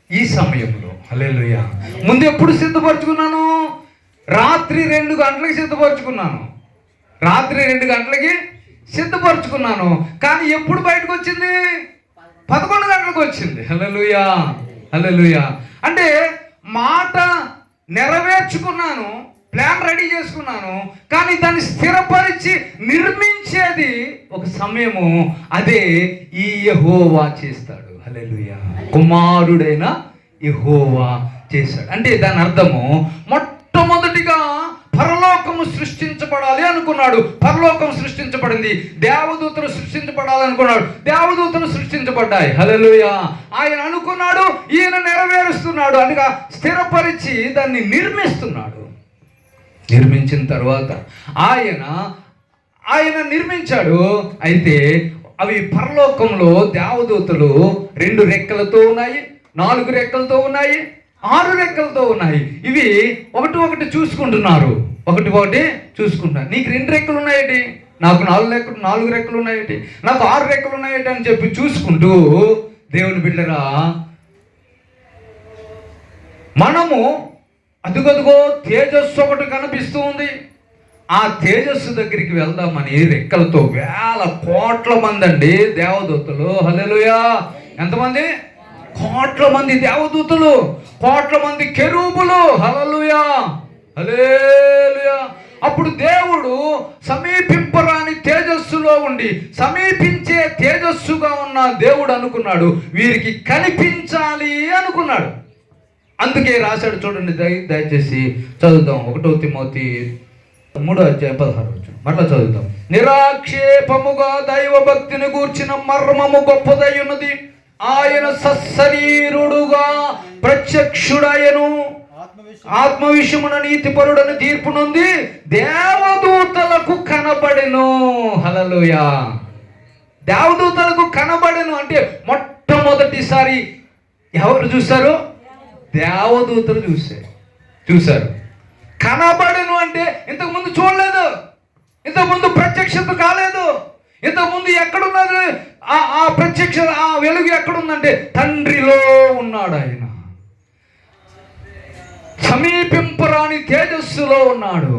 ఈ సమయంలో. హల్లెలూయా. ముందు ఎప్పుడు సిద్ధపరచుకున్నాను? రాత్రి 2 గంటలకి సిద్ధపరచుకున్నాను. రాత్రి 2 గంటలకి సిద్ధపరచుకున్నాను. కానీ ఎప్పుడు బయటకు వచ్చింది? 11 గంటలకు వచ్చింది. హల్లెలూయా, హల్లెలూయా. అంటే మాట నెరవేర్చుకున్నాను, ప్లాన్ రెడీ చేసుకున్నాను, కానీ దాన్ని స్థిరపరిచి నిర్మించేది ఒక సమయము. అదే ఈ యెహోవా చేస్తాడు. హల్లెలూయా. కుమారుడైన యెహోవా చేశాడు. అంటే దాని అర్థము మొట్టమొదటిగా పరలోకము సృష్టించబడాలి అనుకున్నాడు. పరలోకం సృష్టించబడింది. దేవదూతలు సృష్టించబడాలనుకున్నాడు. దేవదూతలు సృష్టించబడ్డాయి. హల్లెలూయా. ఆయన అనుకున్నాడు, ఈయన నెరవేరుస్తున్నాడు. అనగా స్థిరపరిచి దాన్ని నిర్మిస్తున్నాడు. నిర్మించిన తర్వాత ఆయన నిర్మించాడు. అయితే అవి పరలోకంలో దేవదూతలు 2 రెక్కలతో ఉన్నాయి, 4 రెక్కలతో ఉన్నాయి, 6 రెక్కలతో ఉన్నాయి. ఇవి ఒకటి చూసుకుంటున్నారు. ఒకటి చూసుకుంటున్నారు. నీకు 2 రెక్కలు ఉన్నాయేటి, నాకు 4 రెక్కలు ఉన్నాయేటి, నాకు 6 రెక్కలు ఉన్నాయేటి అని చెప్పి చూసుకుంటూ, దేవుని బిడ్డరా, మనము అదుగదుగో తేజస్సు ఒకటి కనిపిస్తూ ఉంది. ఆ తేజస్సు దగ్గరికి వెళ్దామని రెక్కలతో వేల కోట్ల మంది అండి దేవదూతలు. హల్లెలూయా. ఎంతమంది? కోట్ల మంది దేవదూతలు, కోట్ల మంది కెరూబులు. హల్లెలూయా, హల్లెలూయా. అప్పుడు దేవుడు సమీపింపరాని తేజస్సులో ఉండి సమీపించే తేజస్సుగా ఉన్న దేవుడు అనుకున్నాడు, వీరికి కనిపించాలి అనుకున్నాడు. అందుకే రాశాడు. చూడండి, దయచేసి చదువుదాం. 1 తిమోతి 3:16 మరలా చదువుతాం. నిరాక్షేపముగా దైవ భక్తిని గూర్చిన మర్మము గొప్పదై ఉన్నది. ఆయన సశరీరుడుగా ప్రత్యక్షుడయను, ఆత్మవిషయమున నీతిపరుడని తీర్పు నొంది దేవదూతలకు కనబడెను. హల్లెలూయా. దేవదూతలకు కనబడెను అంటే మొట్టమొదటిసారి ఎవరు చూశారు? దేవదూతలు చూశారు. కనబడెను అంటే ఇంతకుముందు చూడలేదు, ఇంతకుముందు ప్రత్యక్షత కాలేదు. ఇంతకుముందు ఎక్కడున్నది ఆ ప్రత్యక్ష, ఆ వెలుగు ఎక్కడుందంటే తండ్రిలో ఉన్నాడు. ఆయన సమీపింపరాని తేజస్సులో ఉన్నాడు.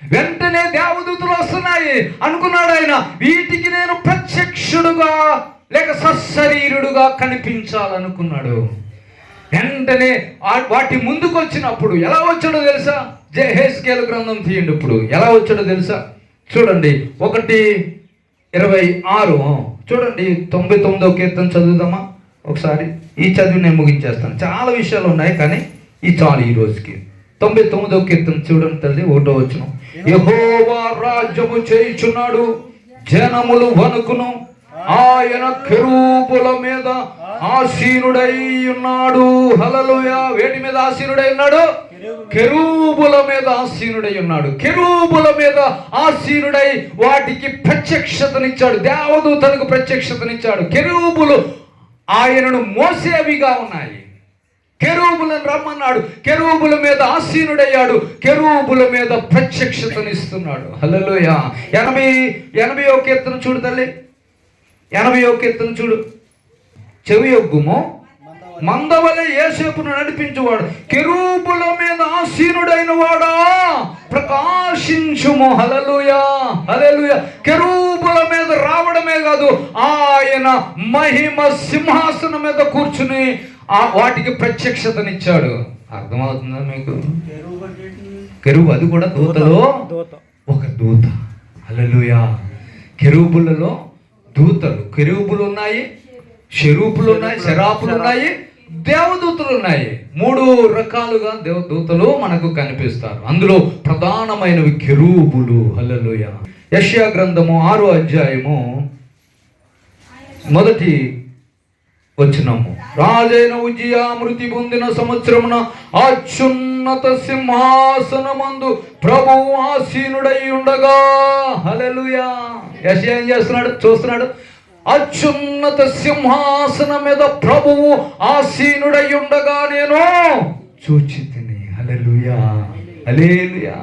వెంటనే దేవదూతలు వస్తున్నాయి అనుకున్నాడు ఆయన, వీటికి నేను ప్రత్యక్షుడుగా లేక సశరీరుడుగా కనిపించాలనుకున్నాడు. వెంటనే వాటి ముందుకు వచ్చినప్పుడు ఎలా వచ్చాడో తెలుసా? యెహెజ్కేలు గ్రంథం తీయండి. ఇప్పుడు ఎలా వచ్చాడో తెలుసా? చూడండి, 1:26 చూడండి. 99వ కీర్తన చదువుదామా ఒకసారి? ఈ చదివి నేను ముగించేస్తాను. చాలా విషయాలు ఉన్నాయి కానీ ఈ చాలు ఈ రోజుకి. 99వ కీర్తన చూడండి తల్లి, 1వ వచనం. యెహోవా రాజ్యము చేయుచున్నాడు, జనములు వణుకును, ఆయన కెరూబుల మీద ఆసీనుడై ఉన్నాడు. హల్లెలూయా. వేటి మీద ఆసీనుడై ఉన్నాడు? కెరూబుల మీద ఆసీనుడై ఉన్నాడు. కెరూబుల మీద ఆసీనుడై వాటికి ప్రత్యక్షతనిచ్చాడు. దేవదూతలకు ప్రత్యక్షతనిచ్చాడు. కెరూబులు ఆయనను మోసేవిగా ఉన్నాయి. కెరూబులను రమ్మన్నాడు, కెరూబుల మీద ఆసీనుడయ్యాడు, కెరూబుల మీద ప్రత్యక్షతనిస్తున్నాడు. హల్లెలూయా. 80వ కీర్తన చూడు తల్లి, 80వ కీర్తన చూడు. చెవి యొగ్గుము మందవలె యోసేపును నడిపించువాడు, కెరూబుల మీద ఆసీనుడైన వాడా ప్రకాశించుము. హల్లెలూయా, హల్లెలూయా. కెరూబుల మీద రావడమే కాదు, ఆయన మహిమ సింహాసనం మీద కూర్చుని వాటికి ప్రత్యక్షతనిచ్చాడు. అర్థమవుతుందా మీకు? కెరూబు అది కూడా దూతలో ఒక దూత. హల్లెలూయా. కెరూబులలో దూతలు, కెరూబులు ఉన్నాయి, షెరూపులు ఉన్నాయి, శరాపులు ఉన్నాయి, దేవదూతలు ఉన్నాయి. 3 రకాలుగా దేవదూతలు మనకు కనిపిస్తారు. అందులో ప్రధానమైనవి కెరూబులు. హల్లెలూయా. యెషయా గ్రంథము 6వ అధ్యాయము 1వ వచనము. రాజైన ఉజ్జియా మృతి పొందిన సంవత్సరమున అత్యున్నత సింహాసనమందు ప్రభువు ఆసీనుడై ఉండగా. హల్లెలూయా. యెషయా ఏం చేస్తున్నాడు? చూస్తున్నాడు. అత్యున్నత సింహాసనం మీద ప్రభువు ఆసీనుడై ఉండగా నేను చూచితిని. హల్లెలూయా, హల్లెలూయా.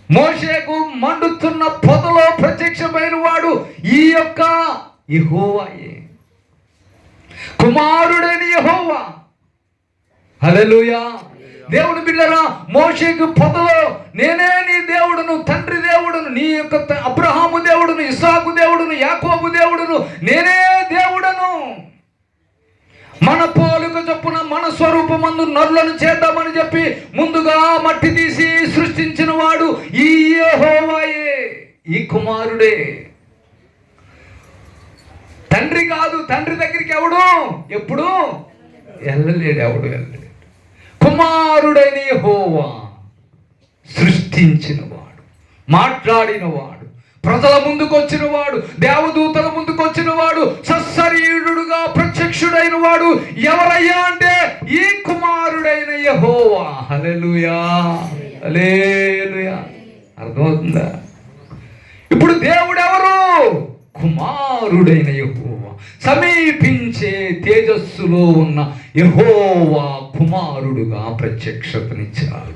మోషేకు మండుతున్న పొదలో ప్రత్యక్షమైన వాడు ఈ యొక్క యెహోవాయే, కుమారుడైన యెహోవా. హల్లెలూయా. దేవుని బిడ్డలారా, మోషేకు పొదలో నేనే నీ దేవుడును, తండ్రి దేవుడును, నీ యొక్క అబ్రహాము దేవుడును, ఇస్సాకు దేవుడును, యాకోబు దేవుడును, నేనే దేవుడను. మన పోలిక చొప్పున మన స్వరూపమందు నరులను చేద్దామని చెప్పి ముందుగా మట్టి తీసి సృష్టించిన వాడు ఈ యెహోవాయే, ఈ కుమారుడే. తండ్రి కాదు, తండ్రి దగ్గరికి ఎవడు ఎప్పుడు వెళ్ళలేడు, ఎవడు వెళ్ళలేడు. కుమారుడైన యెహోవా సృష్టించిన వాడు, మాట్లాడిన వాడు, ప్రజల ముందుకు వచ్చిన వాడు, దేవదూతల ముందుకు వచ్చిన వాడు, సశరీరుడుగా ప్రత్యక్షుడైన వాడు ఎవరయ్యా అంటే ఈ కుమారుడైన యెహోవా. హల్లెలూయా, హల్లెలూయా. అర్థమవుతుందా? ఇప్పుడు దేవుడు ఎవరు? కుమారుడైన యెహోవా, సమీపించే తేజస్సులో ఉన్న యెహోవా కుమారుడుగా ప్రత్యక్షతనిచ్చాడు.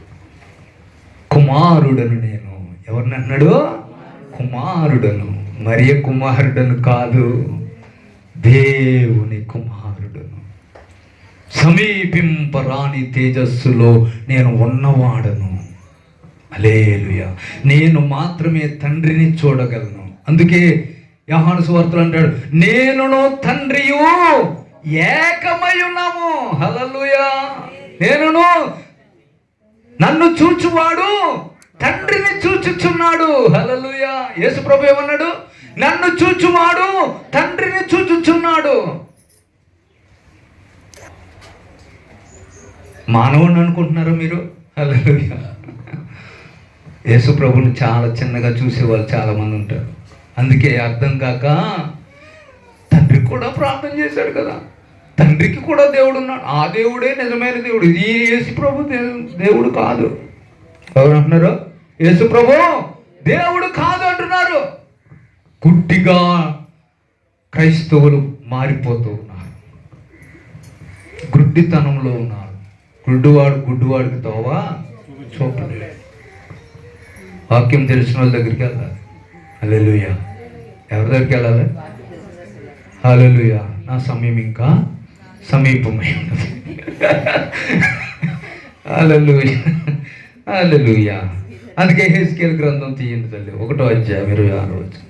కుమారుడను నేను. ఎవరిని అన్నాడు? కుమారుడను. మరియ కుమారుడను కాదు, దేవుని కుమారుడను. సమీపింపరాని తేజస్సులో నేను ఉన్నవాడను. హల్లెలూయా. నేను మాత్రమే తండ్రిని చూడగలను. అందుకే యోహాను సువార్తలో అంటాడు, నేనును తండ్రియు ఏకమై ఉన్నాము. హల్లెలూయా. నేనును, నన్ను చూచువాడు తండ్రిని చూచుచున్నాడు. హల్లెలూయా. యేసు ప్రభు ఏమన్నాడు? నన్ను చూచువాడు తండ్రిని చూచుచున్నాడు. మానవుని అనుకుంటున్నారా మీరు? హల్లెలూయా. యేసు ప్రభుని చాలా చిన్నగా చూసేవాళ్ళు చాలా మంది ఉంటారు. అందుకే అర్థం కాక తండ్రికి కూడా ప్రార్థన చేశాడు కదా, తండ్రికి కూడా దేవుడు ఉన్నాడు. ఆ దేవుడే నిజమైన దేవుడు. ఇది యేసు ప్రభు దేవుడు కాదు. ఎవరు అంటున్నారు? యేసు ప్రభు దేవుడు కాదు అంటున్నారు. గుడ్డిగా క్రైస్తవులు మారిపోతూ ఉన్నారు, గుడ్డితనంలో ఉన్నారు. గుడ్డివాడికి తోవా చూపలేదు. వాక్యం తెలిసిన వాళ్ళ దగ్గరికి వెళ్ళాలి. హల్లెలూయా. ఎవరి దగ్గరికి వెళ్ళాలి? హల్లెలూయా. నా సమయం ఇంకా సమీపమై ఉన్నది. హల్లెలూయా, హల్లెలూయా. అందుకే యెహెజ్కేలు గ్రంథం తీయండి తల్లి, 1వ అధ్యాయం 26వ వచనం.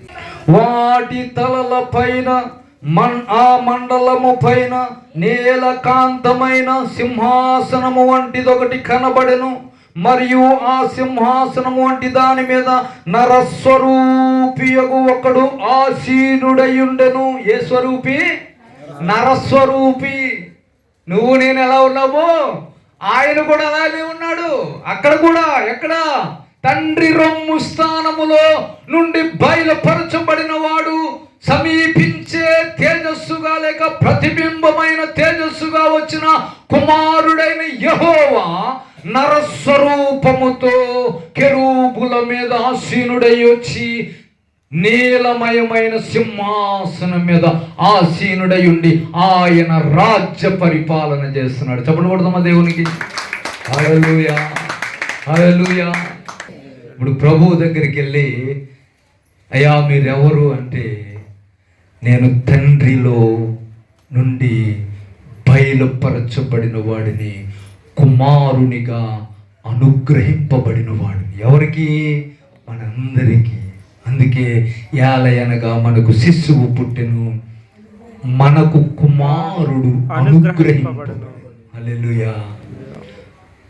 వాటి తలల పైన ఆ మండలము పైన నీలకాంతమైన సింహాసనము వంటిదొకటి కనబడెను. మరియు ఆ సింహాసనము వంటి దాని మీద నరస్వరూపియగు ఒకడు ఆసీనుడయుండెను. ఏ స్వరూపి? నరస్వరూపి. నువ్వు నేను ఎలా ఉన్నావో ఆయన కూడా అలాగే ఉన్నాడు. అక్కడ కూడా ఎక్కడ? తండ్రి రొమ్ము స్థానములో నుండి బయలుపరచబడిన వాడు, సమీపించే తేజస్సుగా లేక ప్రతిబింబమైన తేజస్సుగా వచ్చిన కుమారుడైన యెహోవా నరస్వరూపముతో కెరూబుల మీద ఆసీనుడై వచ్చి నీలమయమైన సింహాసనం మీద ఆసీనుడై ఉండి ఆయన రాజ్య పరిపాలన చేస్తున్నాడు. చెప్పండి కొడదామా దేవునికి? హల్లెలూయా, హల్లెలూయా. ఇప్పుడు ప్రభువు దగ్గరికి వెళ్ళి, అయ్యా మీరెవరు అంటే, నేను తండ్రిలో నుండి బయలుపరచబడిన వాడిని, కుమారునిగా అనుగ్రహింపబడిన వాడిని. ఎవరికి? మనందరికీ. అందుకే యాలయనగా మనకు శిశువు పుట్టెను, మనకు కుమారుడు అనుగ్రహింపబడెను. హల్లెలూయా.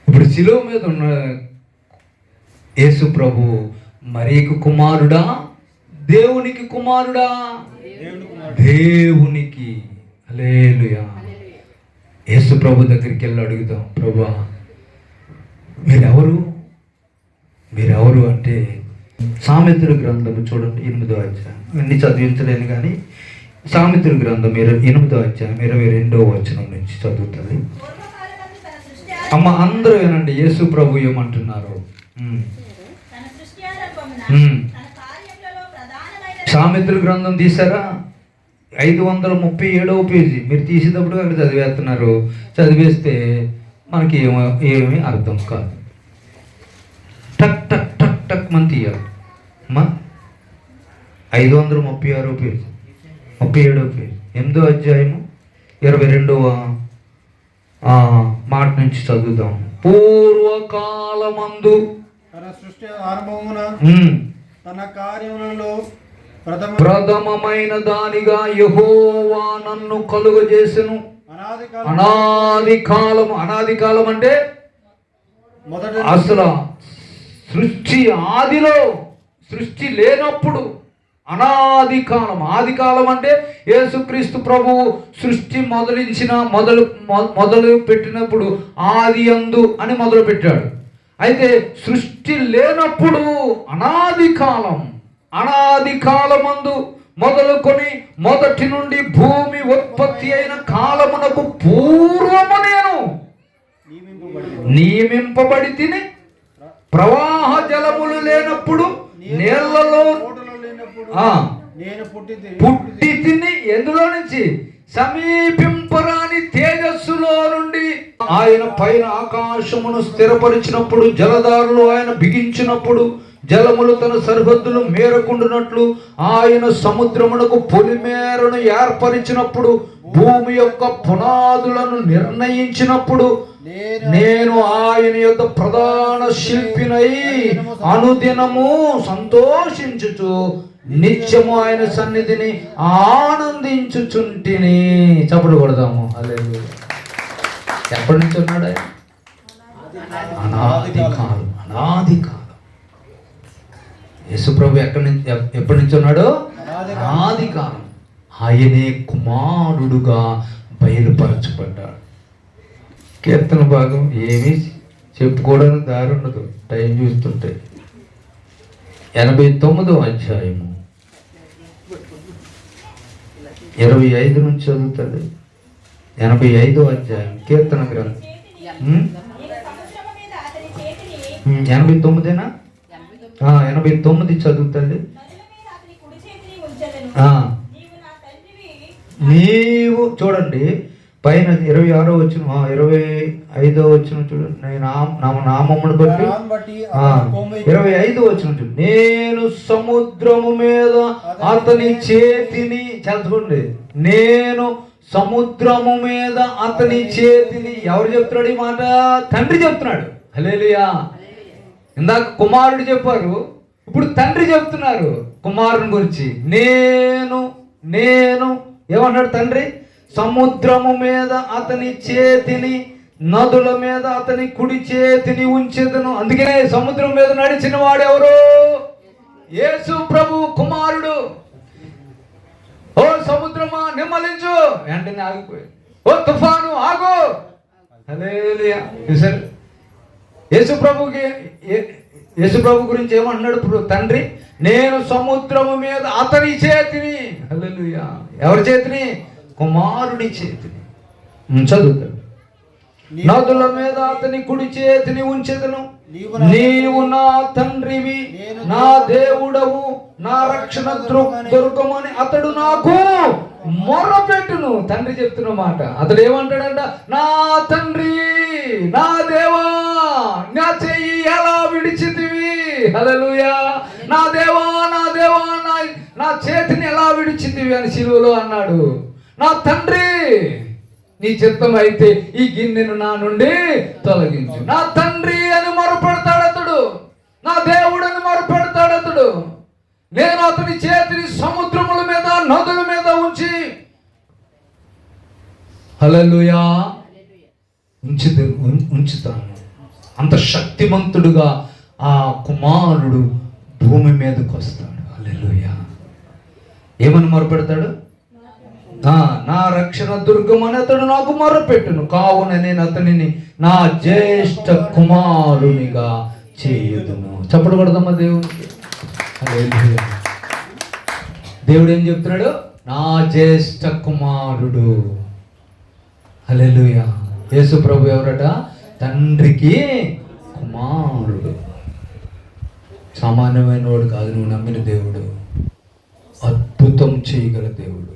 ఇప్పుడు శిలువ మీద ఉన్న యేసు ప్రభు మరియకు కుమారుడా, దేవునికి కుమారుడా? దేవునికి. హల్లెలూయా. యేసు ప్రభు దగ్గరికి వెళ్ళి అడుగుదాం, ప్రభువా మీరెవరు అంటే, సామెతల గ్రంథము చూడండి 8వ అధ్యాయం. ఇవన్నీ చదివించలేను కానీ సామెతల గ్రంథం 8వ అధ్యాయం 22వ వచనం నుంచి చదువుతుంది. అమ్మ అందరూ వినండి, యేసు ప్రభు ఏమంటున్నారు. సామెతల గ్రంథం తీసారా? 537వ పేజీ. మీరు తీసేటప్పుడు అక్కడ చదివేస్తున్నారు. చదివేస్తే మనకి ఏమీ అర్థం కాదు. టక్ టక్ టక్ టక్ మన తీయాలి అమ్మా. 536వ పేజీ, 37వ పేజీ, 8వ అధ్యాయము 22వ మాట నుంచి చదువుదాం. పూర్వకాలమందు
తన సృష్టి ఆరంభమున తన కార్యములలో
ప్రథమమైన దానిగా యెహోవా నన్ను కలుగజేసెను. అనాది కాలము. అనాది కాలం అంటే అసలు సృష్టి ఆదిలో, సృష్టి లేనప్పుడు అనాది కాలం. ఆది కాలం అంటే యేసుక్రీస్తు ప్రభువు సృష్టి మొదలు పెట్టినప్పుడు ఆది యందు అని మొదలు పెట్టాడు. అయితే సృష్టి లేనప్పుడు అనాది కాలం, అనాది కాలమందు మొదలుకొని మొదటి నుండి భూమి ఉత్పత్తి అయిన కాలమునకు పూర్వము నేను నియమింపబడి తిని, ప్రవాహ జలములు లేనప్పుడు నీళ్లలో పుట్టి తిని, ఎందులో నుంచి? సమీపింపరాని తేజస్సులో నుండి. ఆయన పైన ఆకాశమును స్థిరపరిచినప్పుడు, జలధారులు ఆయన బిగించినప్పుడు, జలములు తన సరిహద్దులు మేరకుండునట్లు ఆయన సముద్రమునకు పొలిమేరను ఏర్పరిచినప్పుడు, భూమి యొక్క పునాదులను నిర్ణయించినప్పుడు, నేను ఆయన యొక్క ప్రధాన శిల్పినై అనుదినము సంతోషించుచు నిత్యము ఆయన సన్నిధిని ఆనందించుచుంటిని. చప్పుడు కొడదాము. హల్లెలూయా. ఎప్పటి నుంచి ఉన్నాడు ఆయన? అనాది కాలం. అనాది కాలం. యేసుప్రభు ఎప్పటి నుంచి ఉన్నాడు? అనాది కాలం. ఆయనే కుమారుడుగా బయలుపరచబడ్డాడు. కీర్తన భాగం ఏమీ చెప్పుకోవడానికి దారి ఉండదు టైం చూస్తుంటే. 89వ అధ్యాయము 25 నుంచి చదువుతాడు. 85వ అధ్యాయం కీర్తన గ్రంథం. 89 89 చదువుతాడు. నీవు చూడండి పైన 26వ వచనం, 25వ వచనం చూడండి. నామమును బట్టి 25వ వచనం చూడండి. నేను సముద్రము మీద అతని చేతిని, చదువుకోండి. నేను సముద్రము మీద అతని చేతిని. ఎవరు చెప్తున్నాడు ఈ మాట? తండ్రి చెప్తున్నాడు. హల్లెలూయా. ఇందాక కుమారుడు చెప్పారు, ఇప్పుడు తండ్రి చెప్తున్నారు కుమారుని గురించి. నేను ఏమన్నాడు తండ్రి? సముద్రము మీద అతని చేతిని, నదుల మీద అతని కుడి చేతిని ఉంచెదను. అందుకనే సముద్రం మీద నడిచిన వాడు ఎవరు? యేసు ప్రభు కుమారుడు. ఓ సముద్రమా నిమ్మలించు, వెంటనే ఆగిపోయి. ఓ తుఫాను ఆగు. హల్లెలూయా. యేసు ప్రభు గురించి ఏమంటున్నాడు తండ్రి? నేను సముద్రము మీద అతని చేతిని. హల్లెలూయా. ఎవరి చేతిని? కుమారుడి చేతిని. చదువుతాడు. నదుల మీద అతని కుడి చేతిని ఉంచెదను. నీవు నా తండ్రివి, నా దేవుడవు, నా రక్షణ దుర్గమని అతడు నాకు మొర్రపెట్టును. తండ్రి చెప్తున్న మాట. అతడు ఏమంటాడంట? నా తండ్రి, నా దేవా, నా చెయ్యి ఎలా విడిచితివి. హల్లెలూయా. నా దేవా, నా దేవా, నా చేతిని ఎలా విడిచితివి అని శిలువలో అన్నాడు. నా తండ్రి, నీ చిత్తం అయితే ఈ గిన్నెను నా నుండి తొలగించు. నా తండ్రి అని మొరపెడతాడు అతడు. నా దేవుడు అని మొరపెడతాడు అతడు. నేను అతని చేతిని సముద్రముల మీద, నదుల మీద ఉంచి, హల్లెలూయా, ఉంచుతాను. అంత శక్తిమంతుడుగా ఆ కుమారుడు భూమి మీదకి వస్తాడు. హల్లెలూయా. ఏమని మొరపెడతాడు? నా రక్షణ దుర్గం అని అతడు నాకు మొరపెట్టును. కావున నేను అతనిని నా జ్యేష్ఠ కుమారునిగా చేయుదును. చప్పుడు కొడదామా దేవునికి? దేవుడు ఏం చెప్తున్నాడు? నా జ్యేష్ఠ కుమారుడు. హల్లెలూయా. యేసు ప్రభు ఎవరట? తండ్రికి కుమారుడు. సామాన్యమైన వాడు కాదు, నువ్వు నమ్మిన దేవుడు అద్భుతం చేయగల దేవుడు.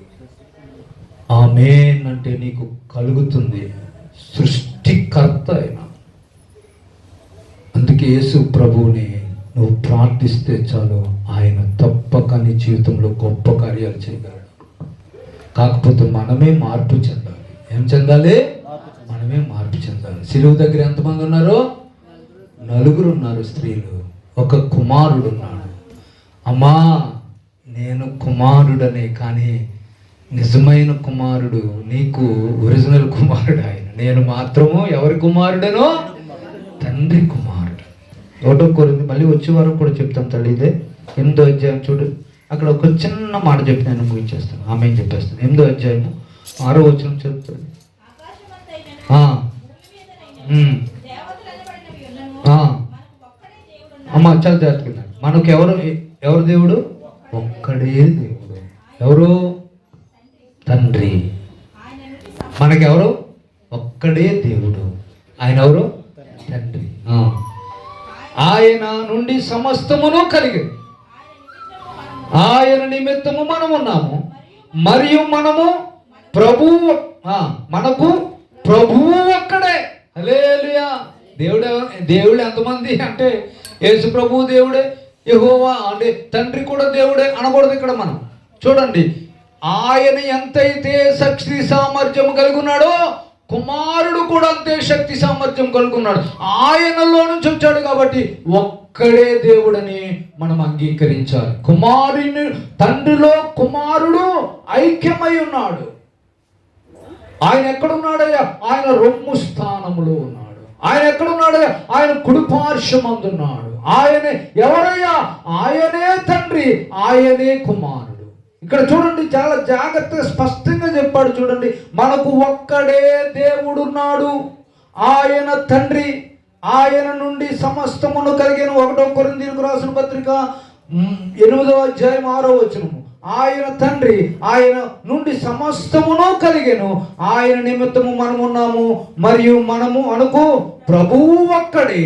ఆమేన్ అంటే నీకు కలుగుతుంది. సృష్టికర్త అయిన, అందుకే యేసు ప్రభువుని నువ్వు ప్రార్థిస్తే చాలు, ఆయన తప్పక నీ జీవితంలో గొప్ప కార్యాలు చేయగలడు. కాకపోతే మనమే మార్పు చెందాలి. ఏం చెందాలి? మనమే మార్పు చెందాలి. సిలువ దగ్గర ఎంతమంది ఉన్నారు? 4 ఉన్నారు స్త్రీలు. ఒక కుమారుడు ఉన్నాడు. అమ్మా, నేను కుమారుడనే, కానీ నిజమైన కుమారుడు నీకు ఒరిజినల్ కుమారుడు ఆయన. నేను మాత్రము ఎవరి కుమారుడనో? తండ్రి కుమారుడు. 1 కొరింథీ మళ్ళీ వచ్చే వరకు కూడా చెప్తాను తల్లి. ఇదే 8వ అధ్యాయం చూడు, అక్కడ ఒక చిన్న మాట చెప్పి నేను ముగించేస్తాను. ఆమె చెప్పేస్తాను. 8వ అధ్యాయము 6వ వచనం చెప్తాడు. అమ్మ చాలా జాగ్రత్తగా, మనకు ఎవరు దేవుడు? ఒక్కడే దేవుడు. ఎవరు? తండ్రి. మనకెవరు? ఒక్కడే దేవుడు. ఆయన ఎవరు? తండ్రి. ఆయన నుండి సమస్తమును కలిగింది. ఆయన నిమిత్తము మనమున్నాము, మరియు మనము ప్రభువు, మనకు ప్రభువు ఒక్కడే. హల్లెలూయా. దేవుడు ఎంతమంది అంటే యేసు ప్రభువు దేవుడే, యెహోవా అంటే తండ్రి కూడా దేవుడే అనకూడదు ఇక్కడ మనం. చూడండి, ఆయన ఎంతైతే శక్తి సామర్థ్యం కలిగి ఉన్నాడో కుమారుడు కూడా అంతే శక్తి సామర్థ్యం కలుగున్నాడు. ఆయనలో నుంచి వచ్చాడు కాబట్టి ఒక్కడే దేవుడని మనం అంగీకరించాలి. కుమారుని తండ్రిలో కుమారుడు ఐక్యమై ఉన్నాడు. ఆయన ఎక్కడున్నాడయ్యా? ఆయన రొమ్ము స్థానంలో ఉన్నాడు. ఆయన ఎక్కడున్నాడయ్యా? ఆయన కుడిపార్శ్వమందున్నాడు. ఆయనే ఎవరయ్యా? ఆయనే తండ్రి, ఆయనే కుమారుడు. ఇక్కడ చూడండి, చాలా జాగ్రత్తగా స్పష్టంగా చెప్పాడు. చూడండి, మనకు ఒక్కడే దేవుడున్నాడు, ఆయన తండ్రి. ఆయన నుండి సమస్తమును కలిగిన. 1 కొరింథీయులకు రాసిన పత్రిక 8వ అధ్యాయం 6వ వచనము. ఆయన తండ్రి, ఆయన నుండి సమస్తమును కలిగెను, ఆయన నిమిత్తము మనమున్నాము, మరియు మనము అనుకో ప్రభువు ఒక్కడే,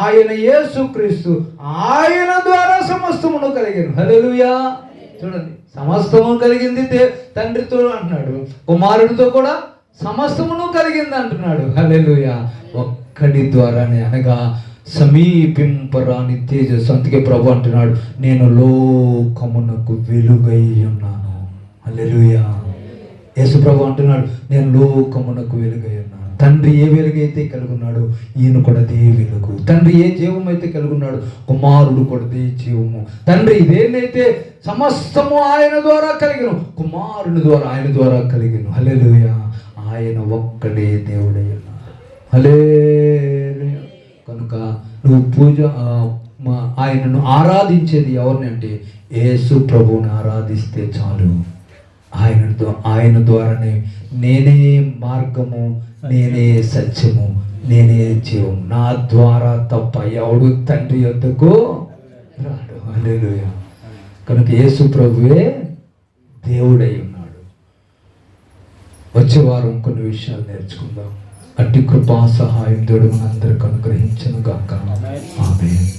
ఆయన యేసుక్రీస్తు, ఆయన ద్వారా సమస్తమును కలిగెను. హల్లెలూయా. చూడండి, సమస్తము కలిగింది తండ్రితో అంటున్నాడు, కుమారుడితో కూడా సమస్తమును కలిగింది అంటున్నాడు. హల్లెలూయా. ఒక్కడి ద్వారానే, అనగా సమీపింపరాని తేజస్సు. అందుకే ప్రభు అంటున్నాడు, నేను లోకమునకు వెలుగై ఉన్నాను. హల్లెలూయా. యేసు ప్రభు అంటున్నాడు, నేను లోకమునకు వెలుగై ఉన్నాను. తండ్రి ఏ వెలుగైతే కలుగున్నాడు, ఈయన కూడా దే వెలుగు. తండ్రి ఏ జీవం అయితే కలుగున్నాడు, కుమారుడు కూడా దే జీవము. తండ్రి దేన్నైతే సమస్తము ఆయన ద్వారా కలిగను, కుమారుని ద్వారా ఆయన ద్వారా కలిగను. హల్లెలూయా. ఆయన ఒక్కడే దేవుడై ఉన్నాడు. హల్లెలూయా. కనుక నువ్వు ఆయనను ఆరాధించేది ఎవరిని అంటే యేసు ప్రభువుని ఆరాధిస్తే చాలు. ఆయన ద్వారానే నేనే మార్గము, నేనే సత్యము, నేనే జీవం, నా ద్వారా తప్ప ఎవడు తండ్రి యొద్దకు రాడు. హల్లెలూయా. కనుక యేసు ప్రభువే దేవుడై ఉన్నాడు. వచ్చే వారం కొన్ని విషయాలు నేర్చుకుందాం. అట్టి కృపా సహాయం దేవుడు మనందరికీ అనుగ్రహించును గాక. ఆమేన్.